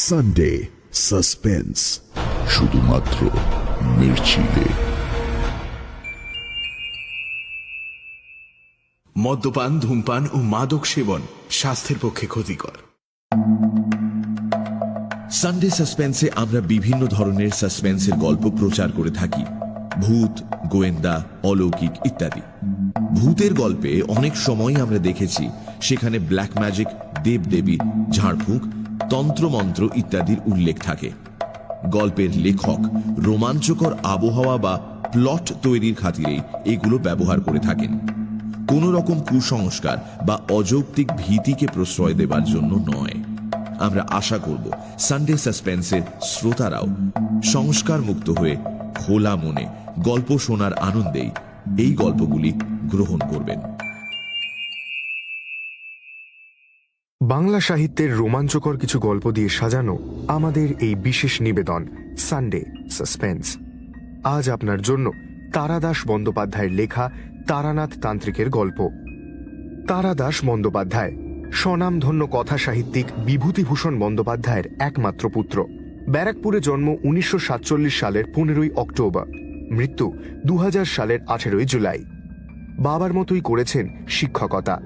Sunday suspense, শুধুমাত্র মির্চিতে। মদ্যপান, ধূমপান ও মাদক সেবন স্বাস্থ্যের পক্ষে ক্ষতিকর। সানডে সাসপেন্সে আমরা বিভিন্ন ধরনের সাসপেন্সের গল্প প্রচার করে থাকি, ভূত, গোয়েন্দা, অলৌকিক ইত্যাদি। ভূতের গল্পে অনেক সময় আমরা দেখেছি সেখানে ব্ল্যাক ম্যাজিক, দেবদেবী, ঝাড়ফুঁক, তন্ত্রমন্ত্র ইত্যাদির উল্লেখ থাকে। গল্পের লেখক রোমাঞ্চকর আবহাওয়া বা প্লট তৈরির খাতিরেই এগুলো ব্যবহার করে থাকেন, কোন রকম কুসংস্কার বা অযৌক্তিক ভীতিকে প্রশ্রয় দেবার জন্য নয়। আমরা আশা করব সানডে সাসপেন্সের শ্রোতারাও সংস্কার মুক্ত হয়ে খোলা মনে গল্প শোনার আনন্দেই এই গল্পগুলি গ্রহণ করবেন। বাংলা সাহিত্যের রোমাঞ্চকর কিছু গল্প দিয়ে সাজানো আমাদের এই বিশেষ নিবেদন সানডে সাসপেন্স। আজ আপনার জন্য তারাদাস বন্দ্যোপাধ্যায়ের লেখা তারানাথ তান্ত্রিকের গল্প। তারাদাস বন্দ্যোপাধ্যায় স্বনামধন্য কথা সাহিত্যিক বিভূতিভূষণ বন্দ্যোপাধ্যায়ের একমাত্র পুত্র। ব্যারাকপুরে জন্ম 1947 সালের 15ই অক্টোবর, মৃত্যু 2000 সালের 18ই জুলাই। বাবার মতোই করেছেন শিক্ষকতা।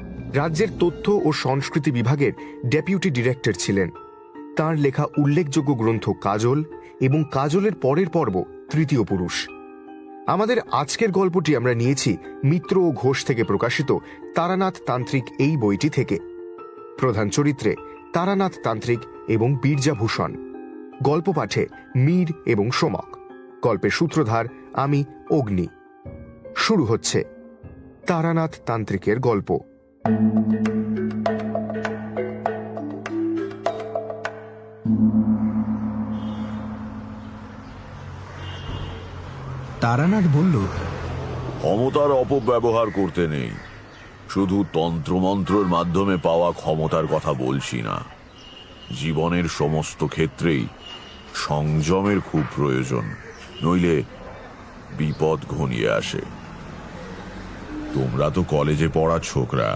রাজ্যের তথ্য ও সংস্কৃতি বিভাগের ডেপুটি ডিরেক্টর ছিলেন। তাঁর লেখা উল্লেখযোগ্য গ্রন্থ কাজল এবং কাজলের পরের পর্ব তৃতীয় পুরুষ। আমাদের আজকের গল্পটি আমরা নিয়েছি মিত্র ও ঘোষ থেকে প্রকাশিত তারানাথ তান্ত্রিক এই বইটি থেকে। প্রধান চরিত্রে তারানাথ তান্ত্রিক এবং বীরজাভূষণ। গল্প পাঠে মীর এবং সোমক। গল্পের সূত্রধার আমি অগ্নি। শুরু হচ্ছে তারানাথ তান্ত্রিকের গল্প। তারানাথ বলল, ক্ষমতার অপব্যবহার করতে নেই। শুধু তন্ত্রমন্ত্রের মাধ্যমে পাওয়া ক্ষমতার কথা বলছি না, জীবনের সমস্ত ক্ষেত্রেই সংযমের খুব প্রয়োজন, নইলে বিপদ ঘনিয়ে আসে। তোমরা তো কলেজে পড়া ছোকরা,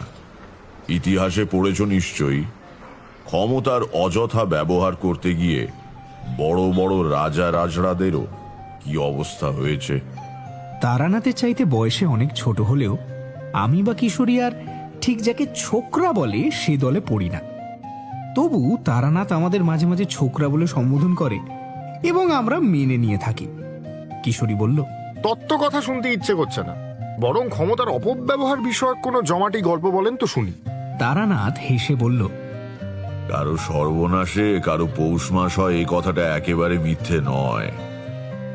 ইতিহাসে পড়েছ নিশ্চয়ই। ক্ষমতার অযথা ব্যবহার করতে গিয়ে বড় বড় রাজা রাজড়াদেরও কি অবস্থা হয়েছে। তারানাথের চাইতে বয়সে অনেক ছোট হলেও আমি বা কিশোরী আর ঠিক যাকে ছোকরা বলে সে দলে পড়ি না। তবু তারানাথ আমাদের মাঝে মাঝে ছোকরা বলে সম্বোধন করে এবং আমরা মেনে নিয়ে থাকি। কিশোরী বলল, তত্ত্ব কথা শুনতে ইচ্ছে করছে না, বরং ক্ষমতার অপব্যবহার বিষয়ক কোনো জমাটি গল্প বলেন তো শুনি। তারানাথ হেসে বলল, কারো সর্বনাশে কারো পৌষ মাস হয় এই কথাটা একেবারে মিথ্যে নয়।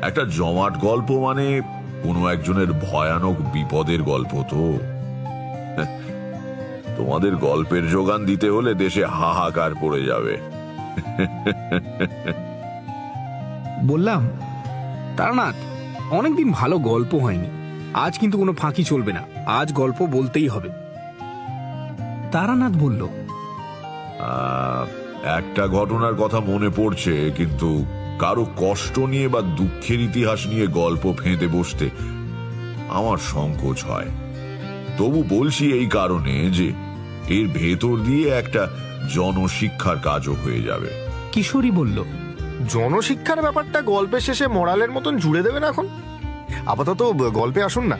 একটা জমাট গল্প মানে কোনো একজনের ভয়ানক বিপদের গল্প। তো তোমাদের গল্পের যোগান দিতে হলে দেশে হাহাকার পড়ে যাবে। বললাম, তারানাথ, অনেকদিন ভালো গল্প হয়নি, আজ কিন্তু কোনো ফাঁকি চলবে না, আজ গল্প বলতেই হবে। তারানাথ বলল, একটা ঘটনার কথা মনে পড়ছে, কিন্তু কারো কষ্ট নিয়ে বা দুঃখের ইতিহাস নিয়ে গল্প ফেঁদে বসতে আমার সংকোচ হয়। তবু বলছি এই কারণে যে এর ভেতর দিয়ে একটা জনশিক্ষার কাজও হয়ে যাবে। কিশোরী বলল, জনশিক্ষার ব্যাপারটা গল্পের শেষে মরালের মতন জুড়ে দেবেন এখন? আপাতত গল্পে আসুন না।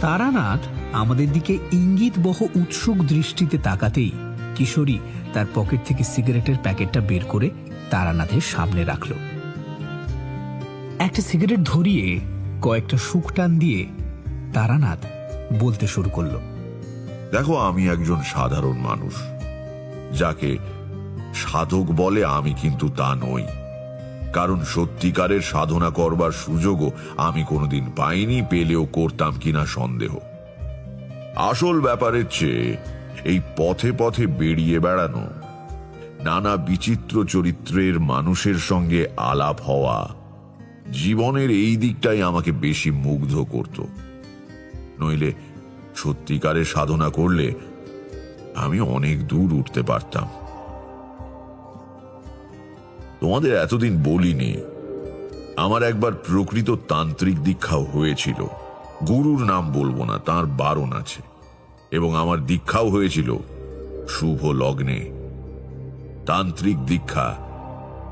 তারানাথ আমাদের দিকে ইঙ্গিত বহ উৎসুক দৃষ্টিতে তাকাতেই কিশোরী তার পকেট থেকে সিগারেটের প্যাকেটটা বের করে তারানাথের সামনে রাখল। একটা সিগারেট ধরিয়ে কয়েকটা শুকটান দিয়ে তারানাথ বলতে শুরু করল, দেখো, আমি একজন সাধারণ মানুষ। যাকে সাধক বলে আমি কিন্তু তা নই, কারণ সত্যিকারের সাধনা করবার সুযোগও আমি কোনোদিন পাইনি, পেলেও করতাম কিনা সন্দেহ। আসল ব্যাপারের চেয়ে এই পথে পথে বেরিয়ে বেড়ানো, নানা বিচিত্র চরিত্রের মানুষের সঙ্গে আলাপ হওয়া, জীবনের এই দিকটাই আমাকে বেশি মুগ্ধ করত। নইলে সত্যিকারের সাধনা করলে আমি অনেক দূর উঠতে পারতাম। তোমাদের এতদিন বলিনি, আমার একবার প্রকৃত তান্ত্রিক দীক্ষাও হয়েছিল। গুরুর নাম বলবো না, তার বারণ আছে। এবং আমার দীক্ষাও হয়েছিল শুভ লগ্নে। তান্ত্রিক দীক্ষা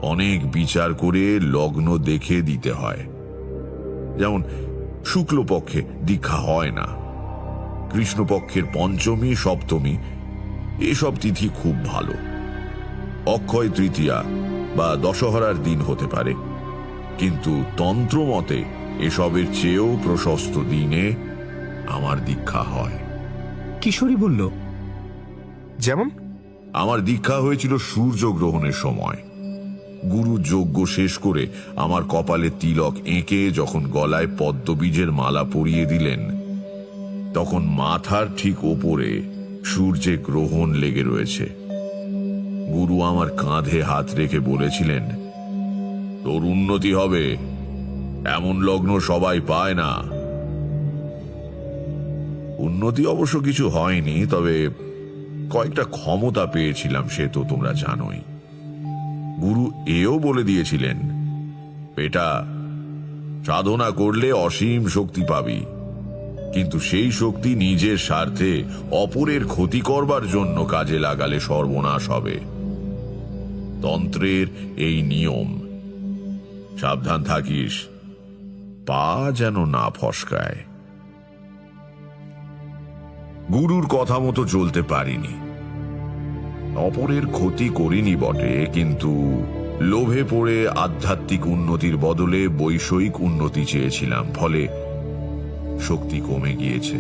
অনেক বিচার করে লগ্ন দেখে দিতে হয়। যেমন শুক্লপক্ষে দীক্ষা হয় না, কৃষ্ণপক্ষের পঞ্চমী সপ্তমী এসব তিথি খুব ভালো, অক্ষয় তৃতীয়া বা দশহরার দিন হতে পারে, কিন্তু তন্ত্র মতে এসবের চেয়েও প্রশস্ত দিনে আমার দীক্ষা হয়। কিশোরী বলল, যেমন? আমার দীক্ষা হয়েছিল সূর্যগ্রহণের সময়। গুরু যজ্ঞ শেষ করে আমার কপালে তিলক এঁকে যখন গলায় পদ্মবীজের মালা পরিয়ে দিলেন, তখন মাথার ঠিক ওপরে সূর্যে গ্রহণ লেগে রয়েছে। গুরু আমার কাঁধে হাত রেখে বলেছিলেন, তোর উন্নতি হবে, এমন লগ্ন সবাই পায় না। উন্নতি অবশ্য কিছু হয়নি, তবে কয়েকটা ক্ষমতা পেয়েছিলাম, সে তো তোমরা জানোই। গুরু এও বলে দিয়েছিলেন, বেটা, সাধনা করলে অসীম শক্তি পাবি, কিন্তু সেই শক্তি নিজের স্বার্থে অপরের ক্ষতি করবার জন্য কাজে লাগালে সর্বনাশ হবে। তন্ত্রের এই নিয়ম, সাবধান থাকিস, পা যেন না ফসকায়। গুরুর কথা মতো চলতে পারিনি, অপরের ক্ষতি করিনি বটে, কিন্তু লোভে পড়ে আধ্যাত্মিক উন্নতির বদলে বৈষয়িক উন্নতি চেয়েছিলাম, ফলে শক্তি কমে গিয়েছে।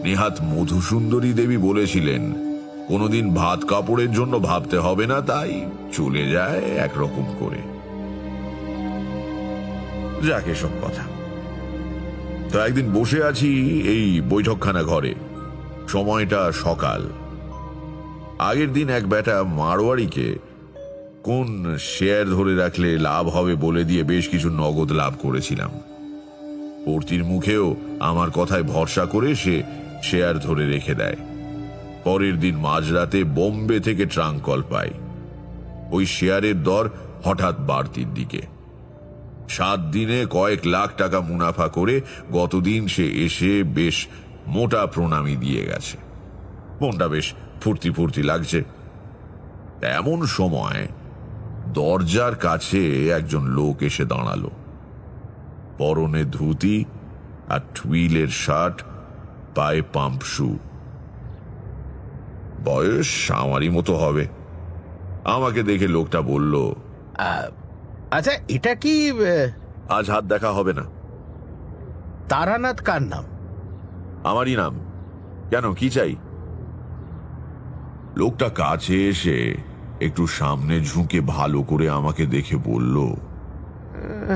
নেহাত মধুসুন্দরী দেবী বলেছিলেন, কোনোদিন ভাত কাপড়ের জন্য ভাবতে হবে না, তাই চলে যায় একরকম করে। যাক, এসব কথা। তো একদিন বসে আছি এই বৈঠকখানা ঘরে, সময়টা সকাল। আগের দিন এক বেটা মারোয়ারিকে কোন শেয়ার ধরে রাখলে লাভ হবে বলে দিয়ে বেশ কিছু নগদ লাভ করেছিলাম। পড়তির মুখেও আমার কথায় ভরসা করে সে শেয়ার ধরে রেখে দেয়। পরের দিন মাঝরাতে বোম্বে থেকে ট্রাঙ্ক কল পাই, ওই শেয়ারের দর হঠাৎ বাড়তির দিকে। 7 দিনে কয়েক লাখ টাকা মুনাফা করে গতদিন সে এসে বেশ মোটা প্রণামী দিয়ে গেছে। মনটা বেশ ফুর্তি ফুর্তি লাগছে। এমন সময় দরজার কাছে একজন লোক এসে দাঁড়ালো, পরনে ধুতি আর টুইলের শার্ট, পায়ে পাম্প শু। বয়স আমারই মতো হবে। আমাকে দেখে লোকটা বলল, আচ্ছা, এটা কি আজ হাত দেখা হবে না। তারানাথ কার নাম? আমারই নাম। কেন, কি চাই? লোকটা কাছে এসে একটু সামনে ঝুঁকে ভালো করে আমাকে দেখে বলল,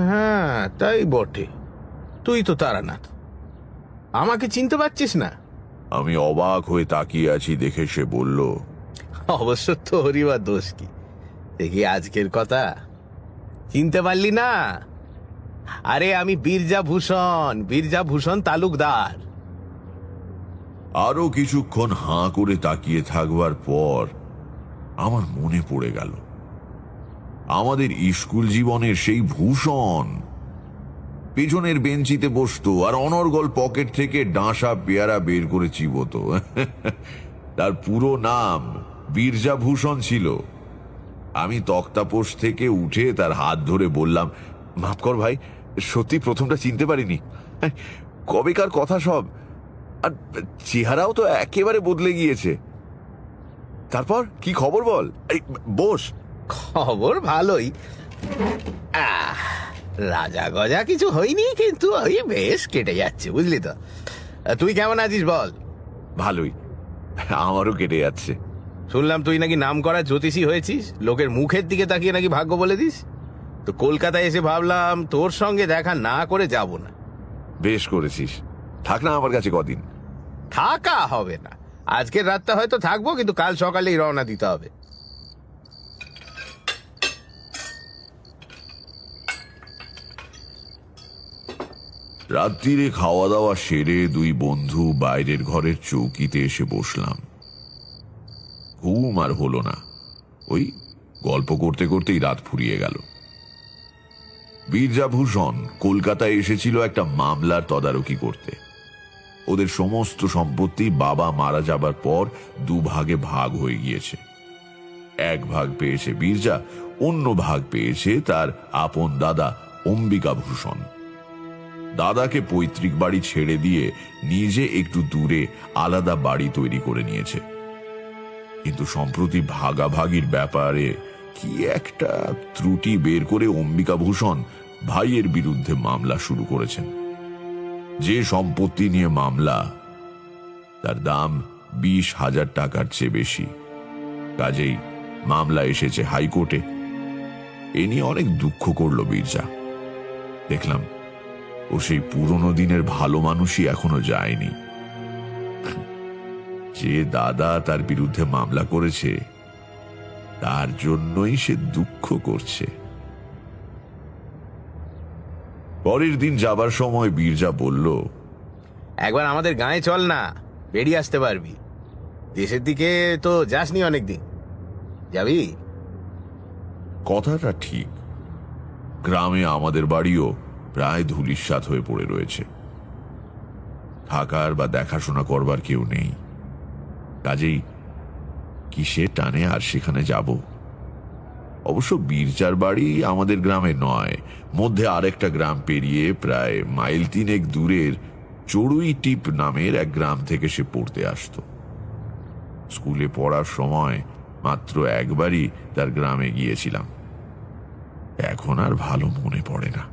হ্যাঁ, তাই বটে, তুই তো তারানাথ। আমাকে চিনতে পারছিস না? আমি অবাক হয়ে তাকিয়ে আছি দেখে সে বলল, অবশ্য তোরই বা দোষ কি? দেখি আজকের কথা চিনতে পারলি না? আরে আমি বীরজা ভূষণ তালুকদার। আরো কিছুক্ষণ হাঁ করে তাকিয়ে থাকবার পর আমার মনে পড়ে গেল, আমাদের স্কুল জীবনের সেই ভূষণ পেছনের বেঞ্চিতে বসতো আর অনর্গল পকেট থেকে ডাঁসা পেয়ারা বের করে চিবোতো। তার পুরো নাম বীরজা ভূষণ ছিল। আমি তক্তাপোষ থেকে উঠে তার হাত ধরে বললাম, মাফ কর ভাই, সত্যি প্রথমটা চিনতে পারিনি। কবেকার কথা সব, আর চেহারাও তো একেবারে বদলে গিয়েছে। তারপর কি খবর বল? এই বস। খবর ভালোই। রাজা গজা কিছু হয়নি, কিন্তু ওই বেশ কেটে যাচ্ছে, বুঝলি তো। তুই কেমন আছিস বল? ভালোই, আমারও কেটে যাচ্ছে। শুনলাম তুই নাকি নাম করা জ্যোতিষী হয়েছিস, লোকের মুখের দিকে তাকিয়ে নাকি ভাগ্য বলে দিস। তো কলকাতায় এসে ভাবলাম তোর সঙ্গে দেখা না করে যাব না। বেশ করেছিস, থাক না আমার কাছে কদিন। থাকা হবে না, আজকের রাতটা হয়তো থাকবো, কিন্তু কাল সকালেই রওনা দিতে হবে। রাত্রিরে খাওয়া দাওয়া সেরে দুই বন্ধু বাইরের ঘরের চৌকিতে এসে বসলাম। ঘুম আর হলো না, ওই গল্প করতে করতেই রাত ফুরিয়ে গেল। বীরজা ভূষণ কলকাতায় এসেছিল একটা মামলার তদারকি করতে। ওদের সমস্ত সম্পত্তি বাবা মারা যাবার পর দুভাগে ভাগ হয়ে গিয়েছে। এক ভাগ পেয়েছে বীরজা, অন্য ভাগ পেয়েছে তার আপন দাদা অম্বিকাভূষণ। দাদাকে পৈতৃক বাড়ি ছেড়ে দিয়ে নিজে একটু দূরে আলাদা বাড়ি তৈরি করে নিয়েছে। কিন্তু সম্প্রতি ভাগাভাগির ব্যাপারে কি একটা ত্রুটি বের করে অম্বিকাভূষণ ভাইয়ের বিরুদ্ধে মামলা শুরু করেছেন। যে সম্পত্তি নিয়ে মামলা, তার দাম 20,000 টাকার চেয়ে বেশি। কাজেই মামলা এসেছে হাইকোর্টে। এ নিয়ে অনেক দুঃখ করল বীরজা। দেখলাম ও সেই পুরনো দিনের ভালো মানুষই এখনো যায়নি। যে দাদা তার বিরুদ্ধে মামলা করেছে, তার জন্যই সে দুঃখ করছে। পরের দিন যাবার সময় বীরজা বলল, একবার আমাদের গাঁয়ে চল না, বেরিয়ে আসতে পারবি। দেশের দিকে তো যাসনি অনেকদিন, যাবি? কথাটা ঠিক। গ্রামে আমাদের বাড়িও প্রায় ধূলিসাৎ হয়ে পড়ে রয়েছে। থাকার বা দেখাশোনা করবার কেউ নেই। কাজেই কিসের টানে আর সেখানে যাব? অবশ্য বীরজার বাড়ি আমাদের গ্রামে নয়, মধ্যে আরেকটা গ্রাম পেরিয়ে প্রায় মাইল 3 দূরের চড়ুই টিপ নামের এক গ্রাম থেকে সে পড়তে আসতো। স্কুলে পড়ার সময় মাত্র একবারই তার গ্রামে গিয়েছিলাম। এখন আর ভালো মনে পড়ে না।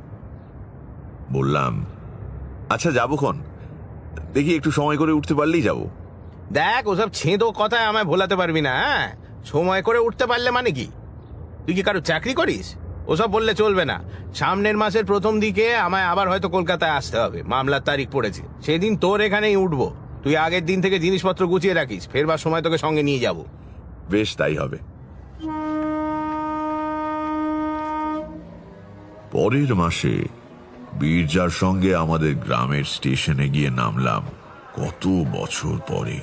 বললাম, আচ্ছা যাবক্ষণ, দেখি একটু সময় করে উঠতে পারলেই যাব। দেখ, ওসব ছেঁদো কথায় আমায় ভোলাতে পারবি না। হ্যাঁ, সময় করে উঠতে পারলে মানে কি? তুই কি কারো চাকরি করিস? ওসব বললে চলবে না। সামনের মাসের প্রথম দিকে আমায় আবার হয়তো কলকাতায় আসতে হবে, মামলার তারিখ পড়েছে। সেদিন তোর এখানেই উঠবো। তুই আগের দিন থেকে জিনিসপত্র গুছিয়ে রাখিস, ফেরবার সময় তোকে সঙ্গে নিয়ে যাব। বেশ, তাই হবে। পরের মাসে বীরজার সঙ্গে আমাদের গ্রামের স্টেশনে গিয়ে নামলাম কত বছর পরে।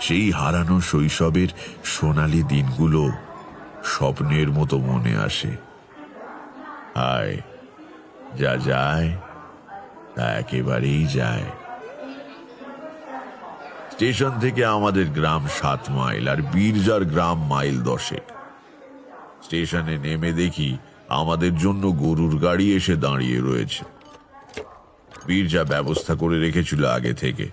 সেই হারানো শৈশবের সোনালী দিনগুলো স্বপ্নের মতো মনে আসে। হায়, যা যায় তা একেবারেই যায়। স্টেশন থেকে আমাদের গ্রাম 7 মাইল আর বীরজার গ্রাম মাইল 10। স্টেশনে নেমে দেখি আমাদের জন্য গরুর গাড়ি এসে দাঁড়িয়ে রয়েছে। বীরজা ব্যবস্থা করে রেখেছিল আগে থেকে।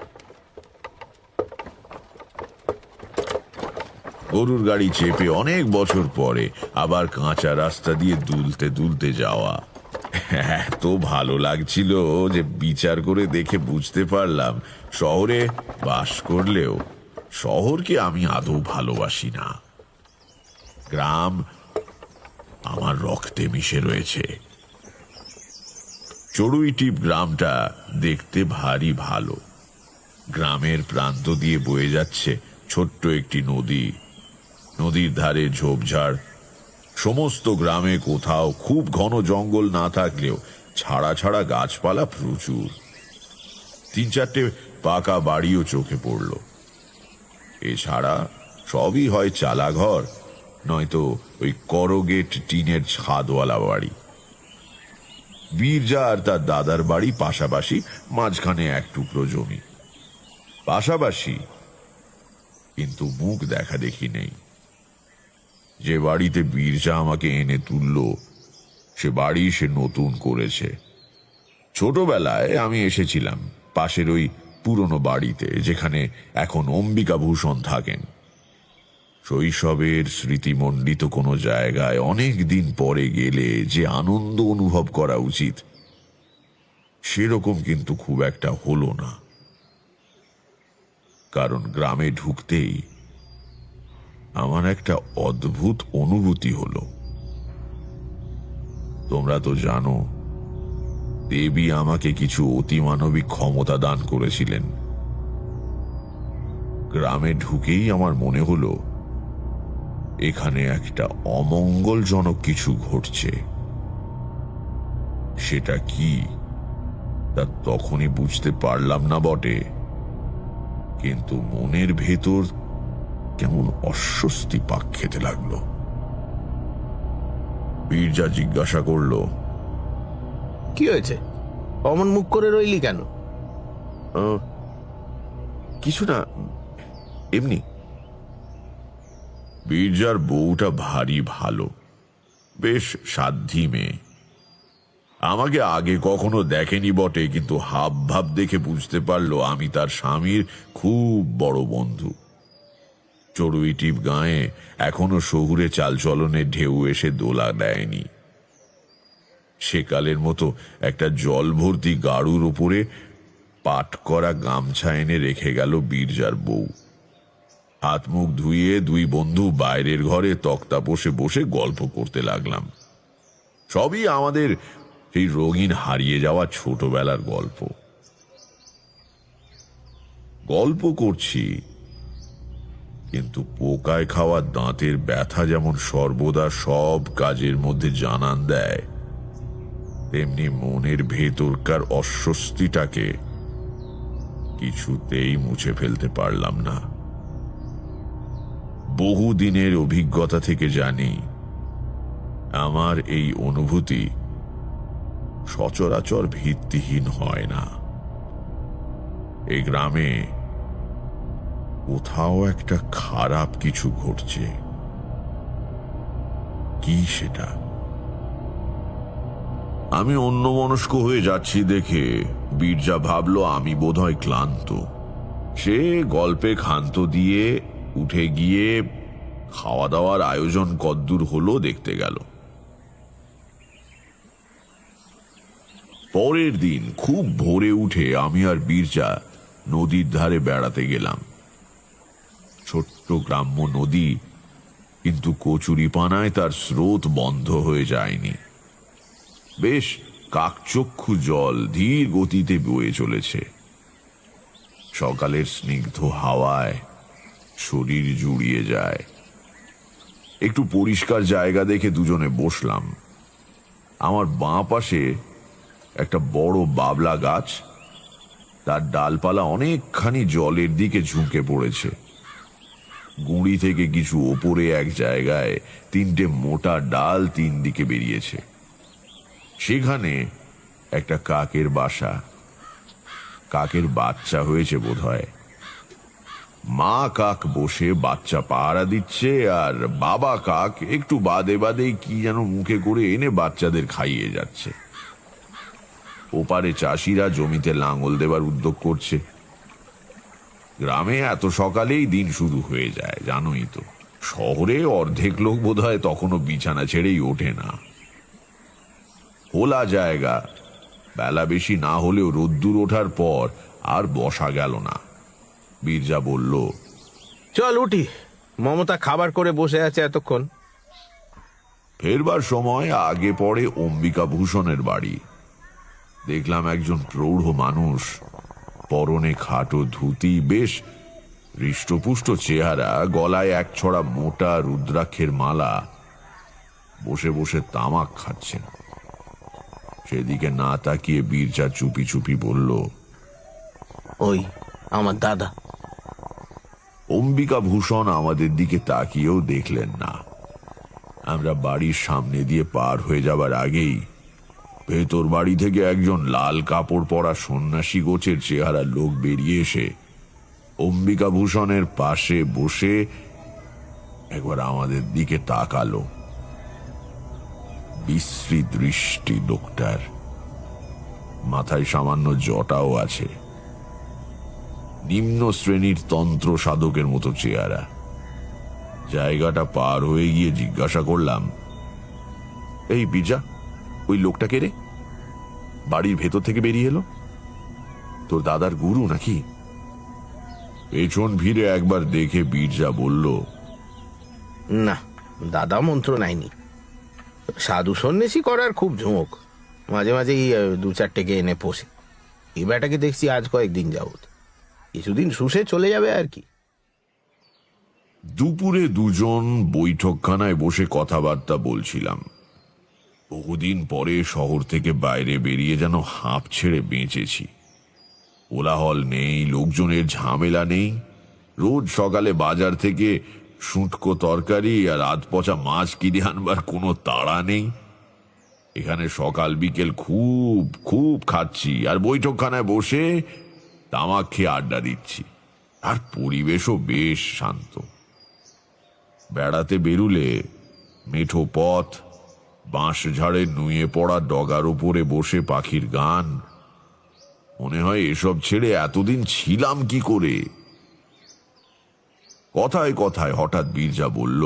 গরুর গাড়ি চেপে অনেক বছর পরে আবার কাঁচা রাস্তা দিয়ে দুলতে দুলতে যাওয়া এত ভালো লাগছিল যে বিচার করে দেখে বুঝতে পারলাম শহরে বাস করলেও শহরকে আমি আদৌ ভালোবাসি না। গ্রাম আমার রক্তে মিশে রয়েছে। চড়ুইটিপ গ্রামটা দেখতে ভারী ভালো। গ্রামের প্রান্ত দিয়ে বয়ে যাচ্ছে ছোট্ট একটি নদী। নদীর ধারে ঝোপঝাড়। সমস্ত গ্রামে কোথাও খুব ঘন জঙ্গল না থাকলেও ছাড়া ছাড়া গাছপালা প্রচুর। 3-4টে পাকা বাড়িও চোখে পড়ল। এছাড়া সবই হয় চালাঘর, নয়তো ওই করগেট টিনের ছাদওয়ালা বাড়ি। বীরজা আর তার দাদার বাড়ি পাশাপাশি, মাঝখানে এক টুকরো জমি। পাশাপাশি, কিন্তু মুখ দেখা দেখি নেই। যে বাড়িতে বীরজা আমাকে এনে তুলল, সে বাড়ি সে নতুন করেছে। ছোটবেলায় আমি এসেছিলাম পাশের ওই পুরনো বাড়িতে, যেখানে এখন অম্বিকাভূষণ থাকেন। শৈশবের স্মৃতিমণ্ডিত কোনো জায়গায় অনেক দিন পরে গেলে যে আনন্দ অনুভব করা উচিত, সেরকম কিন্তু খুব একটা হলো না। কারণ গ্রামে ঢুকতেই আমার একটা অদ্ভুত অনুভূতি হলো। তোমরা তো জানো, দেবী আমাকে কিছু অতিমানবিক ক্ষমতা দান করেছিলেন। গ্রামে ঢুকেই আমার মনে হলো এখানে একটা অমঙ্গলজনক কিছু ঘটছে। সেটা কি তা তখনই বুঝতে পারলাম না বটে, কিন্তু মনের ভেতর কেমন অস্বস্তি পাক খেতে লাগলো। বীরজা জিজ্ঞাসা করল, কি হয়েছে? অমন মুখ করে রইলি কেন? কিছু না, এমনি। বীরজার বউটা ভারী ভালো, বেশ সাধ্যি মেয়ে। আমাকে আগে কখনো দেখেনি বটে, কিন্তু হাব ভাব দেখে বুঝতে পারলো আমি তার স্বামীর খুব বড় বন্ধু। চড়ুইটিপ গাঁয়ে এখনো শহুরে চালচলনের ঢেউ এসে দোলা দেয়নি। সেকালের মতো একটা জল ভর্তি গাড়ুর ওপরে পাট করা গামছা এনে রেখে গেল বীরজার বউ। হাত মুখ ধুয়ে দুই বন্ধু বাইরের ঘরে তক্তা বসে বসে গল্প করতে লাগলাম। সবই আমাদের সেই রঙিন হারিয়ে যাওয়া ছোটবেলার গল্প। গল্প করছি, কিন্তু পোকায় খাওয়া দাঁতের ব্যথা যেমন সর্বদা সব কাজের মধ্যে জানান দেয়, তেমনি মনের ভেতরকার অস্বস্তিটাকে কিছুতেই মুছে ফেলতে পারলাম না। বহুদিনের অভিজ্ঞতা থেকে জানি, আমার এই অনুভূতি সচরাচর ভিত্তিহীন হয় না। এই গ্রামে কোথাও একটা খারাপ কিছু ঘটছে। কি সেটা? আমি অন্যমনস্ক হয়ে যাচ্ছি দেখে বীরজা ভাবল আমি বোধহয় ক্লান্ত। সে গল্পে ক্ষান্ত দিয়ে উঠে গিয়ে খাওয়া দাওয়ার আয়োজন কদ্দূর হলো দেখতে গেল। পরের দিন খুব ভোরে উঠে আমি আর বীরজা নদীর ধারে বেড়াতে গেলাম। ছোট্ট গ্রাম্য নদী, কিন্তু কচুরিপানায় তার স্রোত বন্ধ হয়ে যায়নি। বেশ কাকচক্ষু জল ধীর গতিতে বয়ে চলেছে। সকালের স্নিগ্ধ হাওয়ায় শরীর জুড়িয়ে যায়। একটু পরিষ্কার জায়গা দেখে দুজনে বসলাম। আমার বাঁ পাশে একটা বড় বাবলা গাছ, তার ডালপালা অনেকখানি জলের দিকে ঝুঁকে পড়েছে। গুঁড়ি থেকে কিছু ওপরে এক জায়গায় তিনটে মোটা ডাল তিন দিকে বেরিয়েছে। সেখানে একটা কাকের বাসা। কাকের বাচ্চা হয়েছে বোধহয়। মা কাক বসে বাচ্চা পাহারা দিচ্ছে, আর বাবা কাক একটু বাদে বাদে কি যেন মুখে করে এনে বাচ্চাদের খাইয়ে যাচ্ছে। ওপারে চাষিরা জমিতে লাঙল দেবার উদ্যোগ করছে। গ্রামে এত সকালেই দিন শুরু হয়ে যায়, জানোই তো। শহরে অর্ধেক লোক বোধহয় তখনও বিছানা ছেড়েই ওঠে না। খোলা জায়গা, বেলা বেশি না হলেও রোদ্দুর ওঠার পর আর বসা গেল না। বীরজা বলল, চল উঠি, মমতা খাবার করে বসে আছে এতক্ষণ। ফেরবার সময় আগে পড়ে অম্বিকা ভূষণের বাড়ি। দেখলাম একজন প্রৌঢ় মানুষ, পরনে খাটো ধুতি, বেশ হৃষ্টপুষ্ট চেহারা, গলায় এক ছড়া মোটা রুদ্রাক্ষের মালা, বসে বসে তামাক খাচ্ছেন। সেদিকে না তাকিয়ে বীরজা চুপি চুপি বলল, ওই আমার দাদা। অম্বিকা ভূষণ আমাদের দিকে তাকিয়েও দেখলেন না। আমরা বাড়ির সামনে দিয়ে পার হয়ে যাবার আগেই ভেতর বাড়ি থেকে একজন লাল কাপড় পরা সন্ন্যাসী গোছের চেহারা লোক বেরিয়ে এসে অম্বিকা ভূষণের পাশে বসে একবার আমাদের দিকে তাকালো। বিশ্রী দৃষ্টি লোকটার, মাথায় সামান্য জটাও আছে। নিম্ন শ্রেণীর তন্ত্র সাধকের মতো চেহারা। জায়গাটা পার হয়ে গিয়ে জিজ্ঞাসা করলাম, এই বিজা, ওই লোকটাকে রে, বাড়ির ভেতর থেকে বেরিয়ে এলো? তোর দাদার গুরু নাকি? পেছন ফিরে একবার দেখে বীরজা বলল, না, দাদা মন্ত্র নাইনি। সাধু সন্ন্যাসী করার খুব ঝোঁক, মাঝে মাঝেই দু চারটেকে এনে পোষে। এই বেটাকে দেখছি আজ কয়েকদিন যাবত, কিছুদিন শুষে চলে যাবে আর কি। দুপুরে দুজন বৈঠকখানায় বসে কথাবার্তা বলছিলাম। বহুদিন পরে শহর থেকে বাইরে বেরিয়ে যেন হাঁপ ছেড়ে বেঁচেছি। কোলাহল নেই, লোকজনের ঝামেলা নেই। রোজ সকালে বাজার থেকে শুঁটকো তরকারি আর আধ পচা মাছ কিনে আনবার কোনো তাড়া নেই। এখানে সকাল বিকেল খুব খুব খাচ্ছি, আর বৈঠকখানায় বসে তামাক খেয়ে আড্ডা দিচ্ছি। আর পরিবেশও বেশ শান্ত। বেড়াতে বেরুলে মেঠো পথ, বাঁশ ঝাড়ে নুয়ে পড়া ডগার উপরে বসে পাখির গান, মনে হয় এসব ছেড়ে এতদিন ছিলাম কি করে। কথায় কথায় হঠাৎ বীরজা বলল,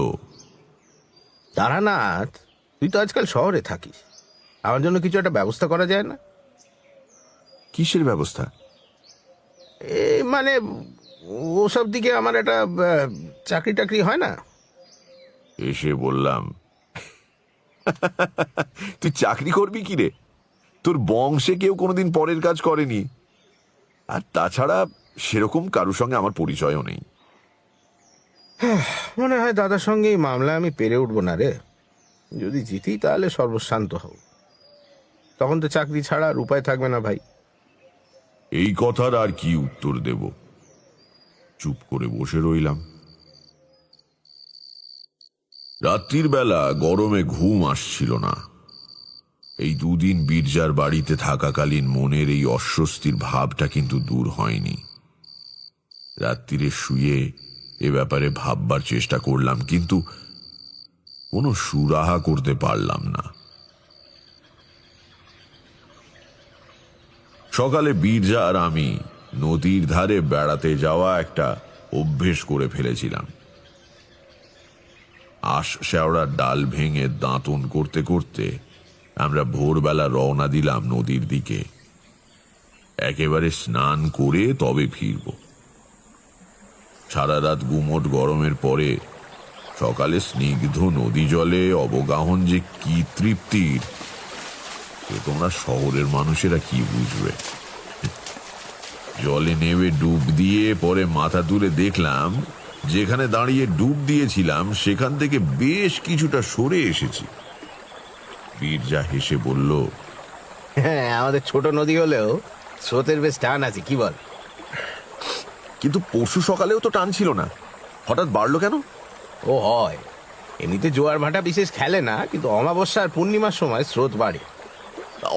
তারানাথ, তুই তো আজকাল শহরে থাকিস, আমার জন্য কিছু একটা ব্যবস্থা করা যায় না? কিসের ব্যবস্থা? মানে ওসব দিকে আমার একটা চাকরি টাকরি হয় না? এসে বললাম, তুই চাকরি করবি কি রে? তোর বংশে কেউ কোনোদিন পরের কাজ করেনি, আর তাছাড়া সেরকম কারোর সঙ্গে আমার পরিচয়ও নেই। মনে হয় দাদার সঙ্গে এই মামলায় আমি পেরে উঠবো না রে। যদি জিতি তাহলে সর্বশান্ত হব, তখন তো চাকরি ছাড়া আর উপায় থাকবে না ভাই। এই কথার আর কি উত্তর দেব? চুপ করে বসে রইলাম। রাত্রির বেলা গরমে ঘুম আসছিল না। এই দুদিন বীরজার বাড়িতে থাকাকালীন মনের এই অস্বস্তির ভাবটা কিন্তু দূর হয়নি। রাত্রিরে শুয়ে এ ব্যাপারে ভাববার চেষ্টা করলাম, কিন্তু কোনো সুরাহা করতে পারলাম না। সকালে বীরজা আর আমি নদীর ধারে বেড়াতে যাওয়া একটা অভ্যেস করে ফেলেছিলাম। আশ শেওড়ার ডাল ভেঙে দাঁতন করতে করতে আমরা ভোরবেলা রওনা দিলাম নদীর দিকে। একেবারে স্নান করে তবে ফিরব। সারা রাত গুমোট গরমের পরে সকালে স্নিগ্ধ নদী জলে অবগাহন যে কি তৃপ্তির, এ তোমরা শহরের মানুষেরা কি বুঝবে। জলে নেমে ডুব দিয়ে পরে মাথা তুলে দেখলাম, যেখানে দাঁড়িয়ে ডুব দিয়েছিলাম সেখান থেকে বেশ কিছুটা সরে এসেছি। বীরজা হেসে বলল, হ্যাঁ, আমাদের ছোট নদী হলেও স্রোতের বেশ টান আছে, কি বল? কিন্তু পরশু সকালেও তো টান ছিল না, হঠাৎ বাড়লো কেন? ও হয়, এমনিতে জোয়ার ভাটা বিশেষ খেলে না, কিন্তু অমাবস্যা আর পূর্ণিমার সময় স্রোত বাড়ে।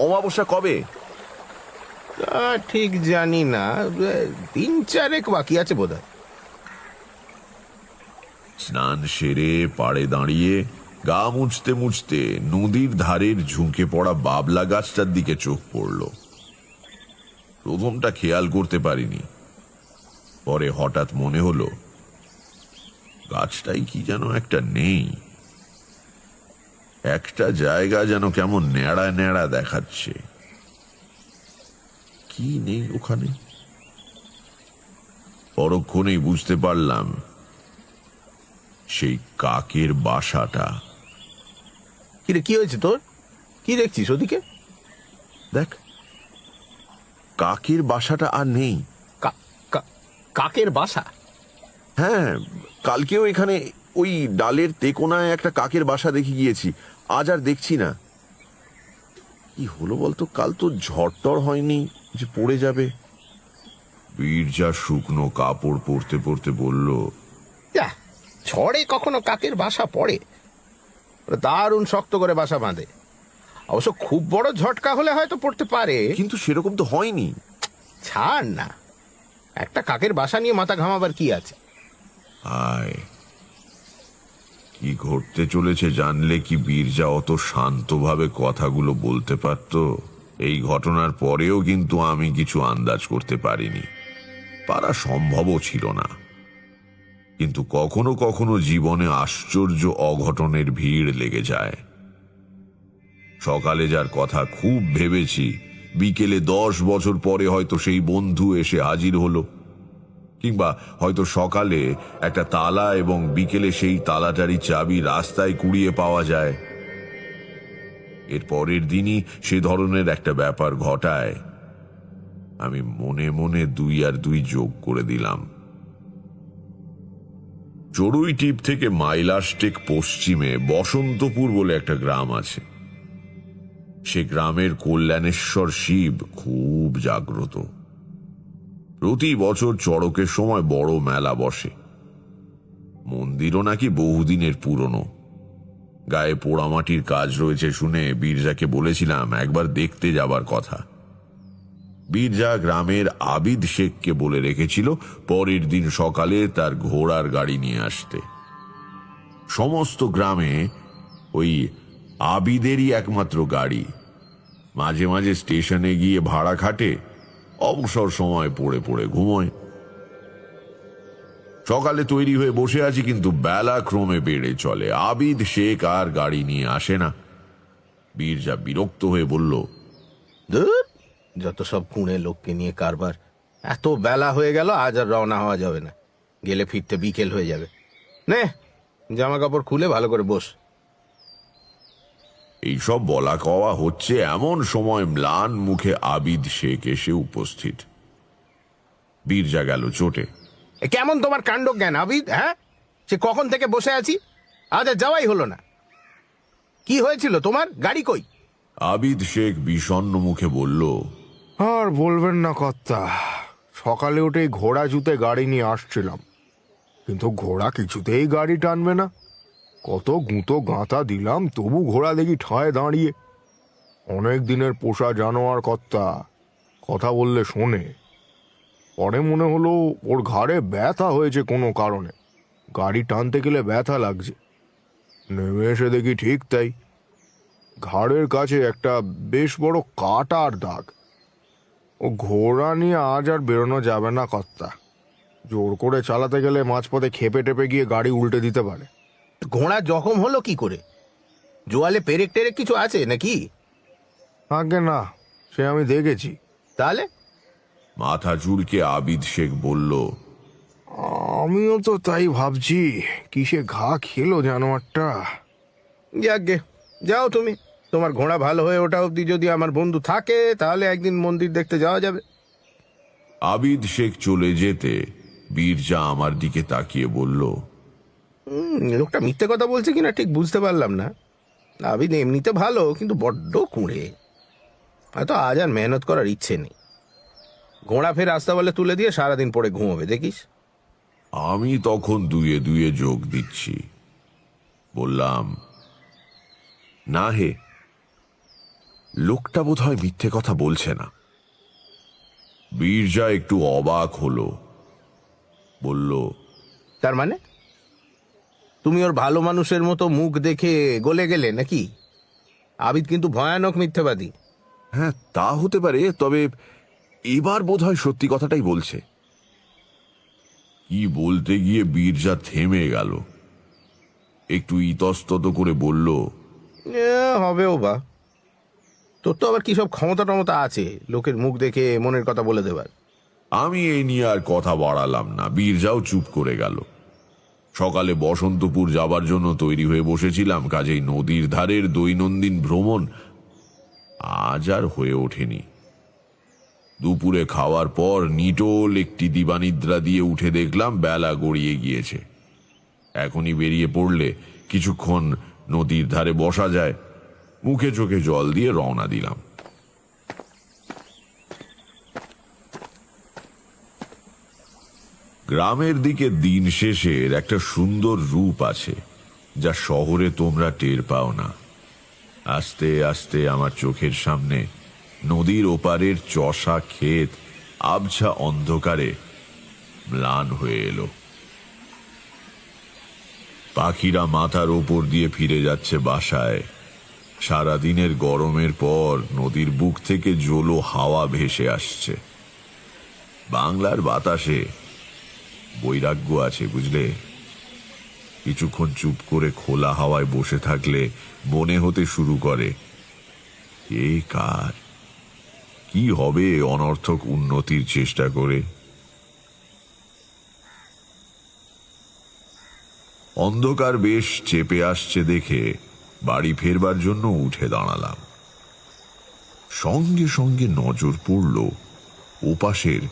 অমাবস্যা কবে? তা ঠিক জানি না, 3-4 বাকি আছে বোধহয়। স্নান সেরে পাড়ে দাঁড়িয়ে গা মুছতে মুছতে নদীর ধারের ঝুঁকে পড়া বাবলা গাছটার দিকে চোখ পড়ল। প্রথমটা খেয়াল করতে পারিনি, পরে হঠাৎ মনে হলো গাছটাই কি যেন একটা নেই। একটা জায়গা যেন কেমন ন্যাড়া ন্যাড়া দেখাচ্ছে। কি নেই ওখানে? পরক্ষণেই বুঝতে পারলাম সেই কাকের বাসাটা। কিরে, কি হয়েছে তোর? কি দেখছিস ওদিকে? দেখ, কাকের বাসাটা আর নেই। কাকের বাসা? হ্যাঁ, কালকেও এখানে ওই ডালের তেকোনায় একটা কাকের বাসা দেখে গিয়েছি, আজ আর দেখছি না। কি হলো বলতো? কাল তো ঝড়টর হয়নি যে পড়ে যাবে? বীরজা শুকনো কাপড় পরতে পরতে বলল, ঝড়ে কখনো কাকের বাসা পড়ে? দারুণ শক্ত করে বাসা বাঁধে। অবশ্য খুব বড় ঝটকা হলে হয়তো পড়তে পারে, কিন্তু সেরকম তো হয়নি। ছাড় না, একটা কাকের বাসা নিয়ে মাথা ঘামাবার কি আছে? আয়, কি ঘটতে চলেছে জানলে কি বীরজা অত শান্তভাবে কথাগুলো বলতে পারত? এই ঘটনার পরেও কিন্তু আমি কিছু আন্দাজ করতে পারিনি, পারা সম্ভবও ছিল না। কিন্তু কখনো কখনো জীবনে আশ্চর্য অঘটনের ভিড় লেগে যায়। সকালে যার কথা খুব ভেবেছি, বিকেলে 10 বছর পরে হয়তো সেই বন্ধু এসে হাজির হলো, কিংবা হয়তো সকালে একটা তালা এবং বিকেলে সেই তালাটারই চাবি রাস্তায় কুড়িয়ে পাওয়া যায়। এর পরের দিনই সে ধরনের একটা ব্যাপার ঘটায়। আমি মনে মনে 2 আর 2 যোগ করে দিলাম। চড়ুইটিপ থেকে মাইলাস্টেক পশ্চিমে বসন্তপুর বলে একটা গ্রাম আছে। সে গ্রামের কল্যাণেশ্বর শিব খুব জাগ্রত। প্রতি বছর চড়কের সময় বড় মেলা বসে। মন্দিরও নাকি বহুদিনের পুরনো। গায়ে পোড়ামাটির কাজ রয়েছে শুনে বীরজাকে বলেছিলাম একবার দেখতে যাবার কথা। বীরজা গ্রামের আবিদ শেখকে বলে রেখেছিল পরের দিন সকালে তার ঘোড়ার গাড়ি নিয়ে আসতে। সমস্ত গ্রামে ওই আবিদেরই একমাত্র গাড়ি। মাঝে মাঝে স্টেশনে গিয়ে ভাড়া খাটে, অবসর সময় পড়ে পড়ে ঘুমোয়। সকালে তৈরি হয়ে বসে আছি, কিন্তু বেলা ক্রমে বেড়ে চলে। আবিদ শেখ আর গাড়ি নিয়ে আসে না। বীরজা বিরক্ত হয়ে বলল, ধুর, যত সব কুঁড়ে লোককে নিয়ে কারবার। এত বেলা হয়ে গেল, আজ আর রওনা হওয়া যাবে না। গেলে ফিরতে বিকেল হয়ে যাবে। নে, জামা কাপড় খুলে ভালো করে বস। এইসব বলা কওয়া হচ্ছে এমন সময় ম্লান মুখে আবিদ শেখ এসে উপস্থিত। বীরজা গেল চোটে। এ কেমন তোমার কাণ্ড জ্ঞান আবিদ? হ্যাঁ, সে কখন থেকে বসে আছি, আজ আর যাওয়াই হলো না। কি হয়েছিল তোমার? গাড়ি কই? আবিদ শেখ বিষণ্ণ মুখে বলল, আর বলবেন না কর্তা, সকালে উঠেই ঘোড়া জুতে গাড়ি নিয়ে আসছিলাম, কিন্তু ঘোড়া কিছুতেই গাড়ি টানবে না। কত গুঁতো গাঁথা দিলাম, তবু ঘোড়া দেখি ঠায় দাঁড়িয়ে। অনেক দিনের পোষা জানোয়ার কর্তা, কথা বললে শোনে। পরে মনে হলো ওর ঘাড়ে ব্যথা হয়েছে কোনো কারণে, গাড়ি টানতে গেলে ব্যথা লাগছে। নেমে এসে দেখি ঠিক তাই, ঘাড়ের কাছে একটা বেশ বড় কাটার দাগ। ও ঘোড়া নিয়ে আজ আর বেরোনো যাবে না কর্তা। জোর করে চালাতে গেলে মাঝপথে খেপে টেপে গিয়ে গাড়ি উল্টে দিতে পারে। ঘোড়া জখম হলো কি করে? জোয়ালে পেরেক টেরেক কিছু আছে নাকি? আগে না, সে আমি দেখেছি। তাহলে? মাথা চুলকে আবিদ শেখ বলল, আমিও তো তাই ভাবছি, কিসে ঘা খেলো জানোয়ারটা। যাকগে, যাও তুমি। তোমার ঘোড়া ভালো হয়ে ওঠা অবধি যদি আমার বন্ধু থাকে, তাহলে একদিন মন্দির দেখতে যাওয়া যাবে। আবিদ শেখ চলে যেতে বীরজা আমার দিকে তাকিয়ে বলল, লোকটা মিথ্যে কথা বলছে কিনা ঠিক বুঝতে পারলাম না। আবিদ এমনিতে ভালো, কিন্তু বড্ড কুঁড়ে। হয়তো আজ আর মেহনত করার ইচ্ছে নেই। ঘোড়া ফের রাস্তা বলে তুলে দিয়ে সারাদিন পরে ঘুমোবে, দেখিস। আমি তখন দুয়ে দুয়ে যোগ দিচ্ছি। বললাম, না হে, লোকটা বোধ হয় মিথ্যে কথা বলছে না। বীরজা একটু অবাক হলো, বলল, তার মানে তুমি ওর ভালো মানুষের মতো মুখ দেখে গলে গেলে নাকি? আবিদ কিন্তু ভয়ানক মিথ্যাবাদী। হ্যাঁ, তা হতে পারে, তবে এবার বোধ হয় সত্যি কথাটাই বলছে। কি বলতে গিয়ে বীরজা থেমে গেল, একটু ইতস্তত করে বলল, হবেও বা। তোর তো আবার কি সব ক্ষমতা টমতা আছে লোকের মুখ দেখে মনের কথা বলে দেবার। আমি এই নিয়ে আর কথা বাড়ালাম না। বীরজাও চুপ করে গেল। সকালে বসন্তপুর যাবার জন্য তৈরি হয়ে বসেছিলাম, কাজেই নদীর ধারের দৈনন্দিন ভ্রমণ আজ আর হয়ে ওঠেনি। দুপুরে খাওয়ার পর নিটোল একটি দিবানিদ্রা দিয়ে উঠে দেখলাম বেলা গড়িয়ে গিয়েছে। এখনই বেরিয়ে পড়লে কিছুক্ষণ নদীর ধারে বসা যায়। মুখে চোখে জল দিয়ে রওনা দিলাম। গ্রামের দিকে দিন শেষের একটা সুন্দর রূপ আছে, যা শহরে তোমরা টের পাও না। আস্তে আস্তে আমার চোখের সামনে নদীর ওপারের চষা ক্ষেত আবছা অন্ধকারে ম্লান হয়ে এলো। পাখিরা মাথার ওপর দিয়ে ফিরে যাচ্ছে বাসায়। সারাদিনের গরমের পর নদীর বুক থেকে জোলো হাওয়া ভেসে আসছে। বাংলার বাতাসে বৈরাগ্য আছে, বুঝলে। কিছুক্ষণ চুপ করে খোলা হাওয়ায় বসে থাকলে মনে হতে শুরু করে, কে কার কি হবে অনর্থক উন্নতির চেষ্টা করে। অন্ধকার বেশ চেপে আসছে দেখে বাড়ি ফেরবার জন্য উঠে দাঁড়ালাম। সঙ্গে সঙ্গে নজর পড়ল ওপাশের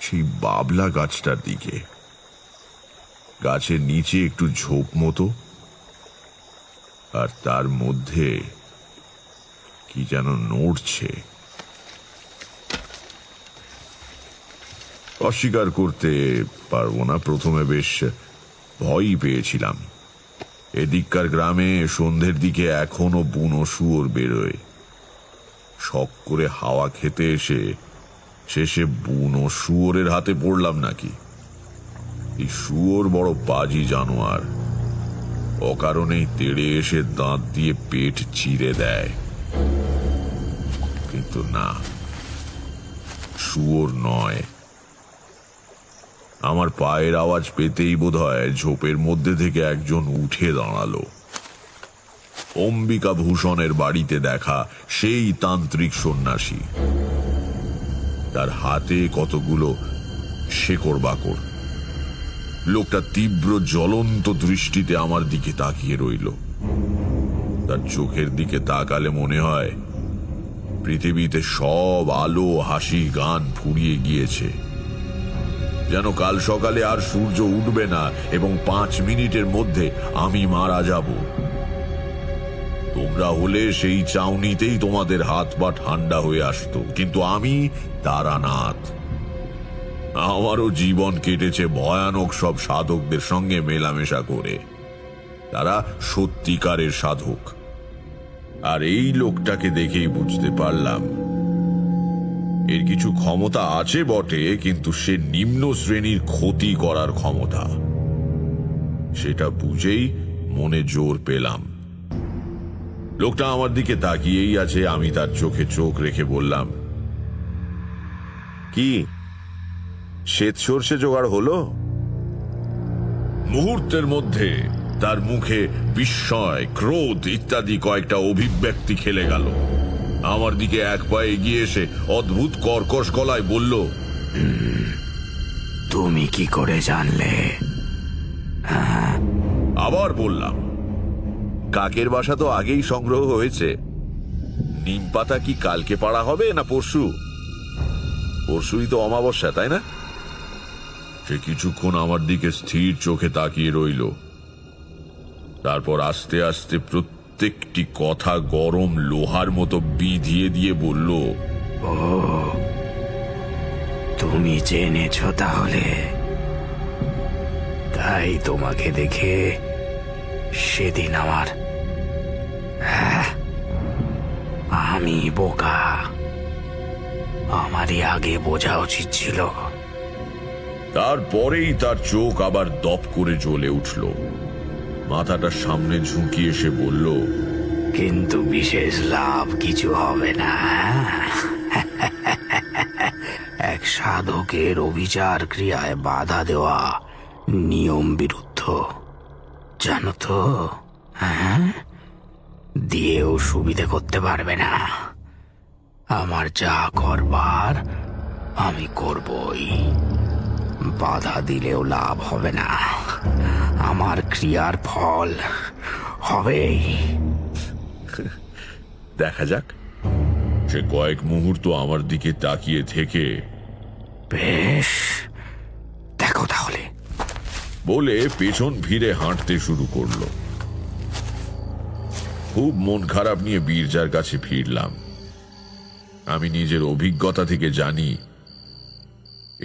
সেই বাবলা গাছটার দিকে। গাছের নিচে একটু ঝোপ মতো, আর তার মধ্যে কি যেন নড়ছে। অস্বীকার করতে পারবো না, প্রথমে বেশ ভয়ই পেয়েছিলাম। এদিককার গ্রামে সন্ধ্যের দিকে এখনো বুনো শুয়োর বেরোয়। শখ করে হাওয়া খেতে এসে শেষে বুনো শুয়োরের হাতে পড়লাম নাকি। এই শুয়োর বড় পাজি জানোয়ার, অকারণেই তেড়ে এসে দাঁত দিয়ে পেট চিরে দেয়। কিন্তু না, শুয়োর নয়। আমার পায়ের আওয়াজ পেতেই বোধহয় ঝোপের মধ্যে থেকে একজন উঠে দাঁড়ালো। অম্বিকা ভূষণের বাড়িতে দেখা সেই তান্ত্রিক সন্ন্যাসী। তার হাতে কতগুলো শেকড় বাকড়। লোকটা তীব্র জ্বলন্ত দৃষ্টিতে আমার দিকে তাকিয়ে রইল। তার চোখের দিকে তাকালে মনে হয় পৃথিবীতে সব আলো, হাসি, গান ফুরিয়ে গিয়েছে। যেন কাল সকালে আর সূর্য উঠবে না এবং 5 মিনিটের মধ্যে আমি মারা যাব। তোমরা হলে সেই চাউনিতেই তোমাদের হাত পা ঠান্ডা হয়ে আসতো, কিন্তু আমি তারানাথ। আমারও জীবন কেটেছে ভয়ানক সব সাধকদের সঙ্গে মেলামেশা করে। তারা সত্যিকারের সাধক। আর এই লোকটাকে দেখেই বুঝতে পারলাম এর কিছু ক্ষমতা আছে বটে, কিন্তু সে নিম্ন শ্রেণীর ক্ষতি করার ক্ষমতা। সেটা বুঝেই মনে জোর পেলাম। লোকটা আমার দিকে তাকিয়েই আছে। আমি তার চোখে চোখ রেখে বললাম, কি শ্বেত সর্ষে জোগাড় হলো? মুহূর্তের মধ্যে তার মুখে বিস্ময়, ক্রোধ ইত্যাদি কয়েকটা অভিব্যক্তি খেলে গেল। আমার দিকে এক পায়ে এগিয়ে এসে অদ্ভুত কর্কশ গলায় বলল, তুমি কি করে জানলে? আবার বললাম, কাকের বাসা তো আগেই সংগ্রহ হয়েছে। নিম পাতা কি কালকে পাড়া হবে না পরশু? পরশুই তো অমাবস্যা, তাই না? সে কিছুক্ষণ আমার দিকে স্থির চোখে তাকিয়ে রইল। তারপর আস্তে আস্তে প্রত্যেকটি কথা গরম লোহার মতো বিধিয়ে দিয়ে বলল, ও, তুমি জেনেছ তাহলে? তাই তোমাকে দেখে সেদিন আমার আমি বোকা। আমারই আগে বোঝা উচিত ছিল। তারপরেই তার চোখ আবার দপ করে জ্বলে উঠল। মাথাটা সামনে ঝুঁকিয়ে সে বলল, কিন্তু বিশেষ লাভ কিছু হবে না। এক সাধকের অবিচার ক্রিয়ায় বাধা দেওয়া নিয়ম বিরুদ্ধ, জানো তো? হ্যাঁ, দিয়েও সুবিধে করতে পারবে না। আমার যা করবার আমি করবই। বাধা দিলেও লাভ হবে না। আমার ক্রিয়ার ফল হবেই। দেখা যাক। সে কয়েক মুহূর্ত আমার দিকে তাকিয়ে থেকে, বেশ, দেখো তাহলে, বলে পেছন ফিরে হাঁটতে শুরু করলো। খুব মন খারাপ নিয়ে বীরজার কাছে ফিরলাম। আমি নিজের অভিজ্ঞতা থেকে জানি,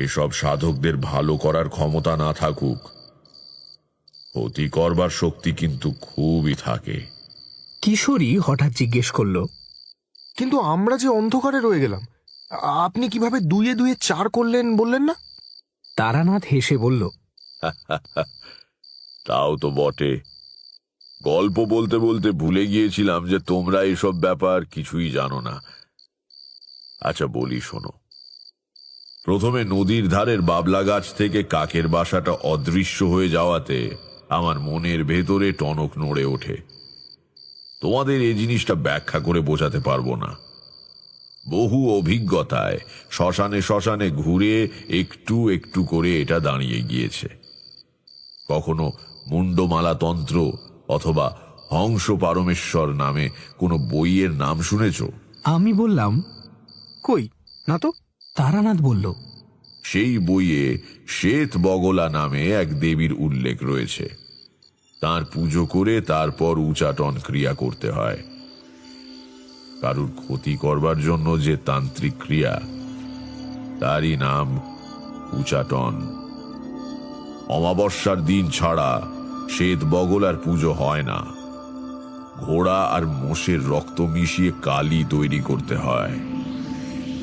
এসব সাধকদের ভালো করার ক্ষমতা না থাকুক, ক্ষতি করবার শক্তি কিন্তু খুবই থাকে। কিশোরী হঠাৎ জিজ্ঞেস করলো, কিন্তু আমরা যে অন্ধকারে রয়ে গেলাম, আপনি কিভাবে 2 2 4 করলেন বললেন না? তারানাথ হেসে বলল, তাও তো বটে। গল্প বলতে বলতে ভুলে গিয়েছিলাম যে তোমরা এসব ব্যাপার কিছুই জানো না। আচ্ছা বলি, শোনো। প্রথমে নদীর ধারের বাবলা গাছ থেকে কাকের বাসাটা অদৃশ্য হয়ে যাওয়াতে আমার মনের ভেতরে টনক নড়ে ওঠে। তোমাদের এই জিনিসটা ব্যাখ্যা করে বোঝাতে পারবো না। বহু অভিজ্ঞতায় শ্মশানে শ্মশানে ঘুরে একটু একটু করে এটা দাঁড়িয়ে গিয়েছে। কখনো মুন্ডমালা তন্ত্র অথবা হংস পারমেশ্বর নামে কোনো বইয়ের নাম শুনেছ? আমি বললাম, কই না তো। তারানাথ বলল, সেই বইয়ে শ্বেত বগলা নামে এক দেবীর উল্লেখ রয়েছে। তার পুজো করে তারপর উচাটন ক্রিয়া করতে হয়। কারুর ক্ষতি করবার জন্য যে তান্ত্রিক ক্রিয়া, তারই নাম উচাটন। অমাবস্যার দিন ছাড়া শ্বেত বগলার পুজো হয় না। ঘোড়া আর মোষের রক্ত মিশিয়ে কালি তৈরি করতে হয়।